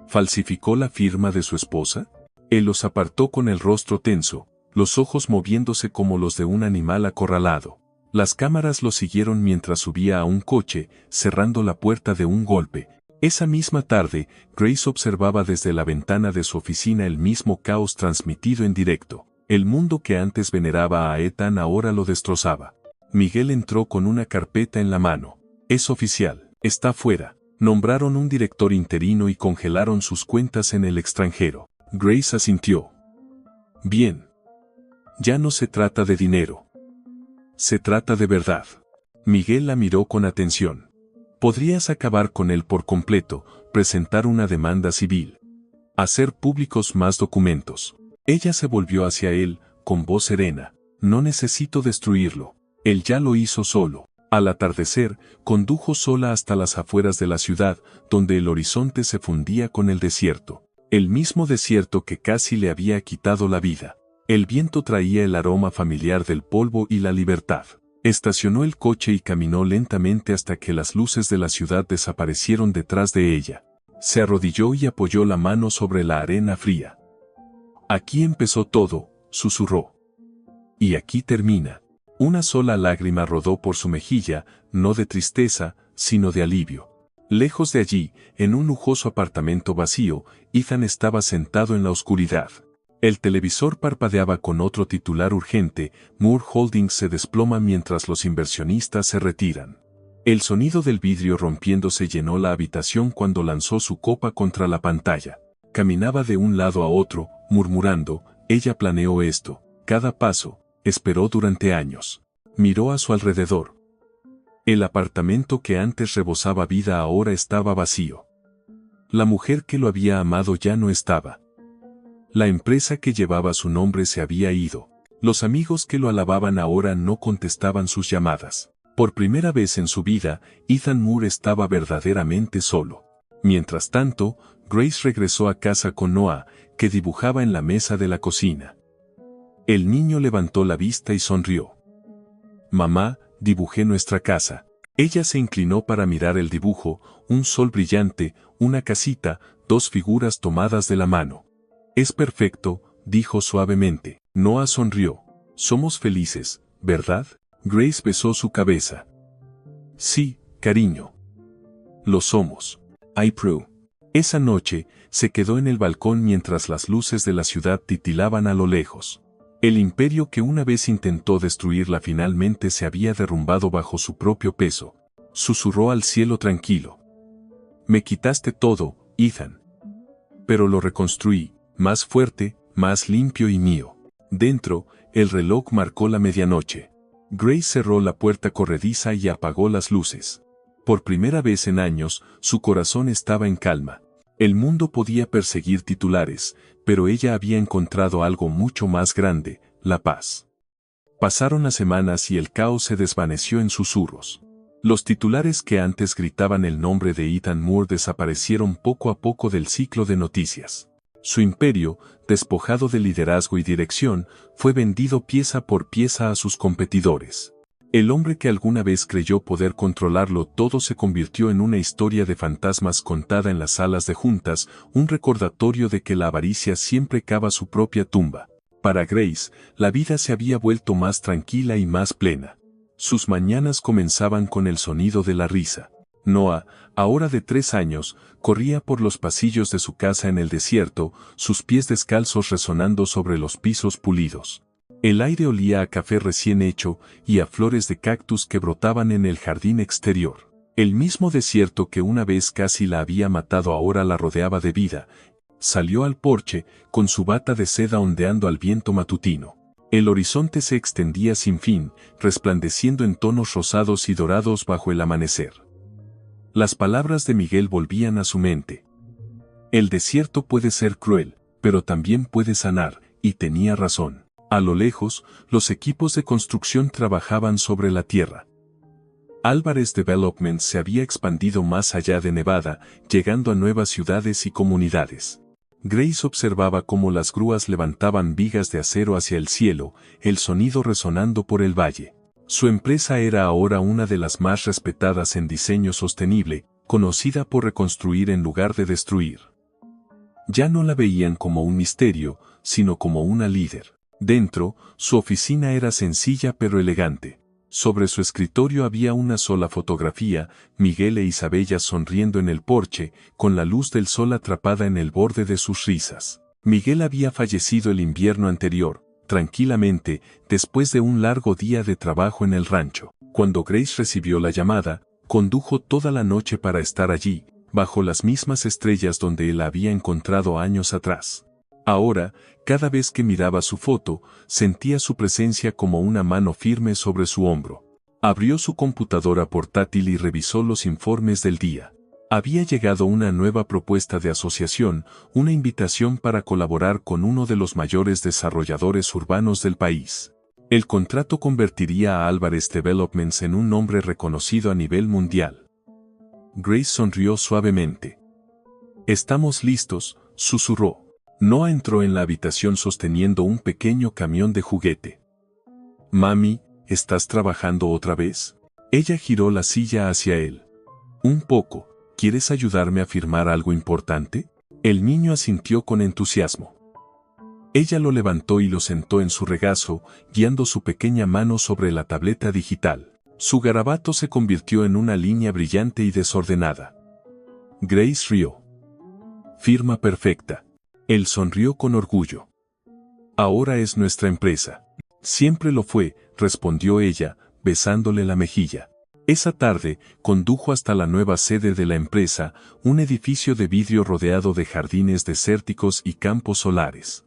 ¿Falsificó la firma de su esposa? Él los apartó con el rostro tenso, los ojos moviéndose como los de un animal acorralado. Las cámaras lo siguieron mientras subía a un coche, cerrando la puerta de un golpe. Esa misma tarde, Grace observaba desde la ventana de su oficina el mismo caos transmitido en directo. El mundo que antes veneraba a Ethan ahora lo destrozaba. Miguel entró con una carpeta en la mano. Es oficial, está fuera. Nombraron un director interino y congelaron sus cuentas en el extranjero. Grace asintió. Bien. Ya no se trata de dinero. Se trata de verdad. Miguel la miró con atención. Podrías acabar con él por completo, presentar una demanda civil. Hacer públicos más documentos. Ella se volvió hacia él, con voz serena. No necesito destruirlo. Él ya lo hizo solo. Al atardecer, condujo sola hasta las afueras de la ciudad, donde el horizonte se fundía con el desierto. El mismo desierto que casi le había quitado la vida. El viento traía el aroma familiar del polvo y la libertad. Estacionó el coche y caminó lentamente hasta que las luces de la ciudad desaparecieron detrás de ella. Se arrodilló y apoyó la mano sobre la arena fría. Aquí empezó todo, susurró. Y aquí termina. Una sola lágrima rodó por su mejilla, no de tristeza, sino de alivio. Lejos de allí, en un lujoso apartamento vacío, Ethan estaba sentado en la oscuridad. El televisor parpadeaba con otro titular urgente: Moore Holdings se desploma mientras los inversionistas se retiran. El sonido del vidrio rompiéndose llenó la habitación cuando lanzó su copa contra la pantalla. Caminaba de un lado a otro, murmurando, ella planeó esto, cada paso, esperó durante años. Miró a su alrededor. El apartamento que antes rebosaba vida ahora estaba vacío. La mujer que lo había amado ya no estaba. La empresa que llevaba su nombre se había ido. Los amigos que lo alababan ahora no contestaban sus llamadas. Por primera vez en su vida, Ethan Moore estaba verdaderamente solo. Mientras tanto, Grace regresó a casa con Noah, que dibujaba en la mesa de la cocina. El niño levantó la vista y sonrió. Mamá, dibujé nuestra casa. Ella se inclinó para mirar el dibujo, un sol brillante, una casita, dos figuras tomadas de la mano. Es perfecto, dijo suavemente. Noah sonrió. Somos felices, ¿verdad? Grace besó su cabeza. Sí, cariño. Lo somos. I Prue. Esa noche, se quedó en el balcón mientras las luces de la ciudad titilaban a lo lejos. El imperio que una vez intentó destruirla finalmente se había derrumbado bajo su propio peso. Susurró al cielo tranquilo. Me quitaste todo, Ethan. Pero lo reconstruí, más fuerte, más limpio y mío. Dentro, el reloj marcó la medianoche. Grace cerró la puerta corrediza y apagó las luces. Por primera vez en años, su corazón estaba en calma. El mundo podía perseguir titulares, pero ella había encontrado algo mucho más grande, la paz. Pasaron las semanas y el caos se desvaneció en susurros. Los titulares que antes gritaban el nombre de Ethan Moore desaparecieron poco a poco del ciclo de noticias. Su imperio, despojado de liderazgo y dirección, fue vendido pieza por pieza a sus competidores. El hombre que alguna vez creyó poder controlarlo todo se convirtió en una historia de fantasmas contada en las salas de juntas, un recordatorio de que la avaricia siempre cava su propia tumba. Para Grace, la vida se había vuelto más tranquila y más plena. Sus mañanas comenzaban con el sonido de la risa. Noah, ahora de 3 años, corría por los pasillos de su casa en el desierto, sus pies descalzos resonando sobre los pisos pulidos. El aire olía a café recién hecho y a flores de cactus que brotaban en el jardín exterior. El mismo desierto que una vez casi la había matado ahora la rodeaba de vida. Salió al porche, con su bata de seda ondeando al viento matutino. El horizonte se extendía sin fin, resplandeciendo en tonos rosados y dorados bajo el amanecer. Las palabras de Miguel volvían a su mente. El desierto puede ser cruel, pero también puede sanar, y tenía razón. A lo lejos, los equipos de construcción trabajaban sobre la tierra. Álvarez Development se había expandido más allá de Nevada, llegando a nuevas ciudades y comunidades. Grace observaba cómo las grúas levantaban vigas de acero hacia el cielo, el sonido resonando por el valle. Su empresa era ahora una de las más respetadas en diseño sostenible, conocida por reconstruir en lugar de destruir. Ya no la veían como un misterio, sino como una líder. Dentro, su oficina era sencilla pero elegante. Sobre su escritorio había una sola fotografía, Miguel e Isabella sonriendo en el porche, con la luz del sol atrapada en el borde de sus risas. Miguel había fallecido el invierno anterior, tranquilamente, después de un largo día de trabajo en el rancho. Cuando Grace recibió la llamada, condujo toda la noche para estar allí, bajo las mismas estrellas donde él la había encontrado años atrás. Ahora, cada vez que miraba su foto, sentía su presencia como una mano firme sobre su hombro. Abrió su computadora portátil y revisó los informes del día. Había llegado una nueva propuesta de asociación, una invitación para colaborar con uno de los mayores desarrolladores urbanos del país. El contrato convertiría a Álvarez Developments en un nombre reconocido a nivel mundial. Grace sonrió suavemente. «Estamos listos», susurró. Noah entró en la habitación sosteniendo un pequeño camión de juguete. «Mami, ¿estás trabajando otra vez?» Ella giró la silla hacia él. «Un poco. ¿Quieres ayudarme a firmar algo importante?» El niño asintió con entusiasmo. Ella lo levantó y lo sentó en su regazo, guiando su pequeña mano sobre la tableta digital. Su garabato se convirtió en una línea brillante y desordenada. Grace rió. «Firma perfecta». Él sonrió con orgullo. «Ahora es nuestra empresa». «Siempre lo fue», respondió ella, besándole la mejilla. Esa tarde, condujo hasta la nueva sede de la empresa, un edificio de vidrio rodeado de jardines desérticos y campos solares.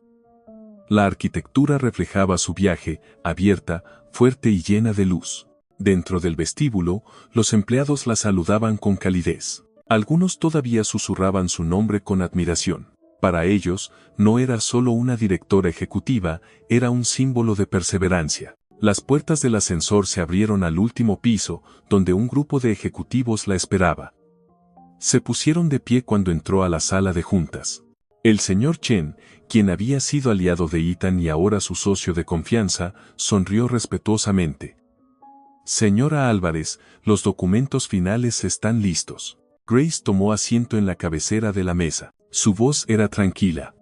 La arquitectura reflejaba su viaje, abierta, fuerte y llena de luz. Dentro del vestíbulo, los empleados la saludaban con calidez. Algunos todavía susurraban su nombre con admiración. Para ellos, no era solo una directora ejecutiva, era un símbolo de perseverancia. Las puertas del ascensor se abrieron al último piso, donde un grupo de ejecutivos la esperaba. Se pusieron de pie cuando entró a la sala de juntas. El señor Chen, quien había sido aliado de Ethan y ahora su socio de confianza, sonrió respetuosamente. «Señora Álvarez, los documentos finales están listos». Grace tomó asiento en la cabecera de la mesa. Su voz era tranquila.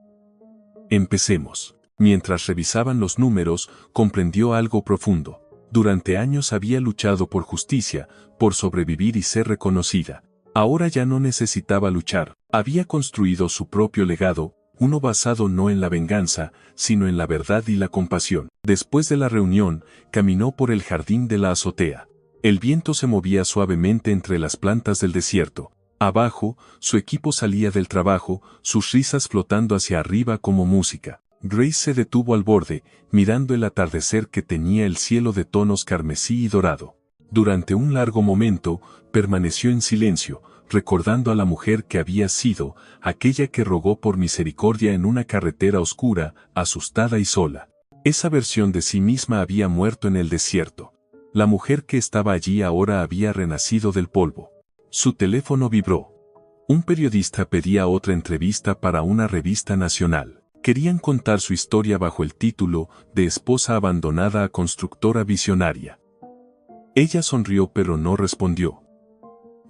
Empecemos. Mientras revisaban los números, comprendió algo profundo. Durante años había luchado por justicia, por sobrevivir y ser reconocida. Ahora ya no necesitaba luchar. Había construido su propio legado, uno basado no en la venganza, sino en la verdad y la compasión. Después de la reunión, caminó por el jardín de la azotea. El viento se movía suavemente entre las plantas del desierto. Abajo, su equipo salía del trabajo, sus risas flotando hacia arriba como música. Grace se detuvo al borde, mirando el atardecer que teñía el cielo de tonos carmesí y dorado. Durante un largo momento, permaneció en silencio, recordando a la mujer que había sido, aquella que rogó por misericordia en una carretera oscura, asustada y sola. Esa versión de sí misma había muerto en el desierto. La mujer que estaba allí ahora había renacido del polvo. Su teléfono vibró. Un periodista pedía otra entrevista para una revista nacional. Querían contar su historia bajo el título de esposa abandonada a constructora visionaria. Ella sonrió pero no respondió.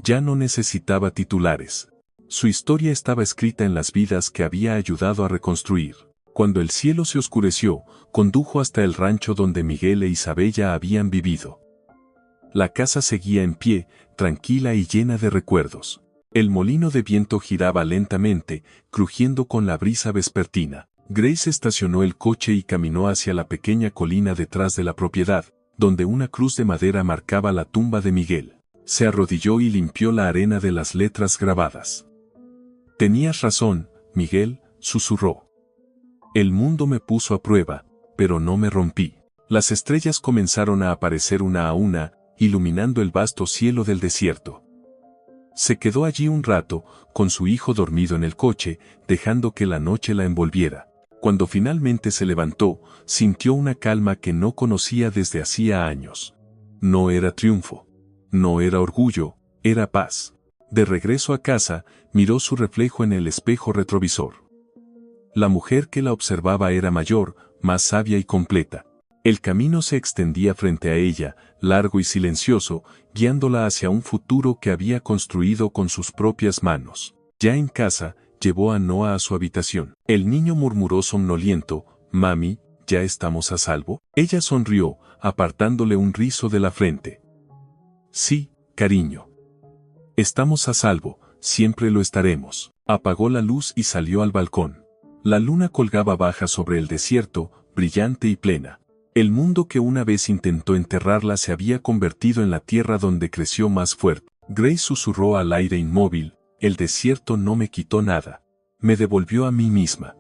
Ya no necesitaba titulares. Su historia estaba escrita en las vidas que había ayudado a reconstruir. Cuando el cielo se oscureció, condujo hasta el rancho donde Miguel e Isabella habían vivido. La casa seguía en pie, tranquila y llena de recuerdos. El molino de viento giraba lentamente, crujiendo con la brisa vespertina. Grace estacionó el coche y caminó hacia la pequeña colina detrás de la propiedad, donde una cruz de madera marcaba la tumba de Miguel. Se arrodilló y limpió la arena de las letras grabadas. «Tenías razón, Miguel», susurró. «El mundo me puso a prueba, pero no me rompí». Las estrellas comenzaron a aparecer una a una, iluminando el vasto cielo del desierto. Se quedó allí un rato, con su hijo dormido en el coche, dejando que la noche la envolviera. Cuando finalmente se levantó, sintió una calma que no conocía desde hacía años. No era triunfo. No era orgullo, era paz. De regreso a casa, miró su reflejo en el espejo retrovisor. La mujer que la observaba era mayor, más sabia y completa. El camino se extendía frente a ella, largo y silencioso, guiándola hacia un futuro que había construido con sus propias manos. Ya en casa, llevó a Noah a su habitación. El niño murmuró somnoliento, «Mami, ¿ya estamos a salvo?». Ella sonrió, apartándole un rizo de la frente. «Sí, cariño. Estamos a salvo, siempre lo estaremos». Apagó la luz y salió al balcón. La luna colgaba baja sobre el desierto, brillante y plena. El mundo que una vez intentó enterrarla se había convertido en la tierra donde creció más fuerte. Grace susurró al aire inmóvil, «El desierto no me quitó nada. Me devolvió a mí misma».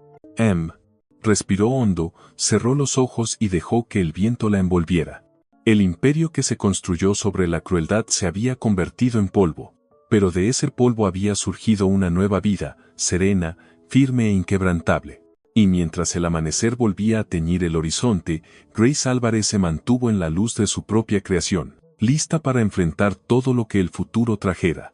Respiró hondo, cerró los ojos y dejó que el viento la envolviera. El imperio que se construyó sobre la crueldad se había convertido en polvo, pero de ese polvo había surgido una nueva vida, serena, firme e inquebrantable. Y mientras el amanecer volvía a teñir el horizonte, Grace Álvarez se mantuvo en la luz de su propia creación, lista para enfrentar todo lo que el futuro trajera.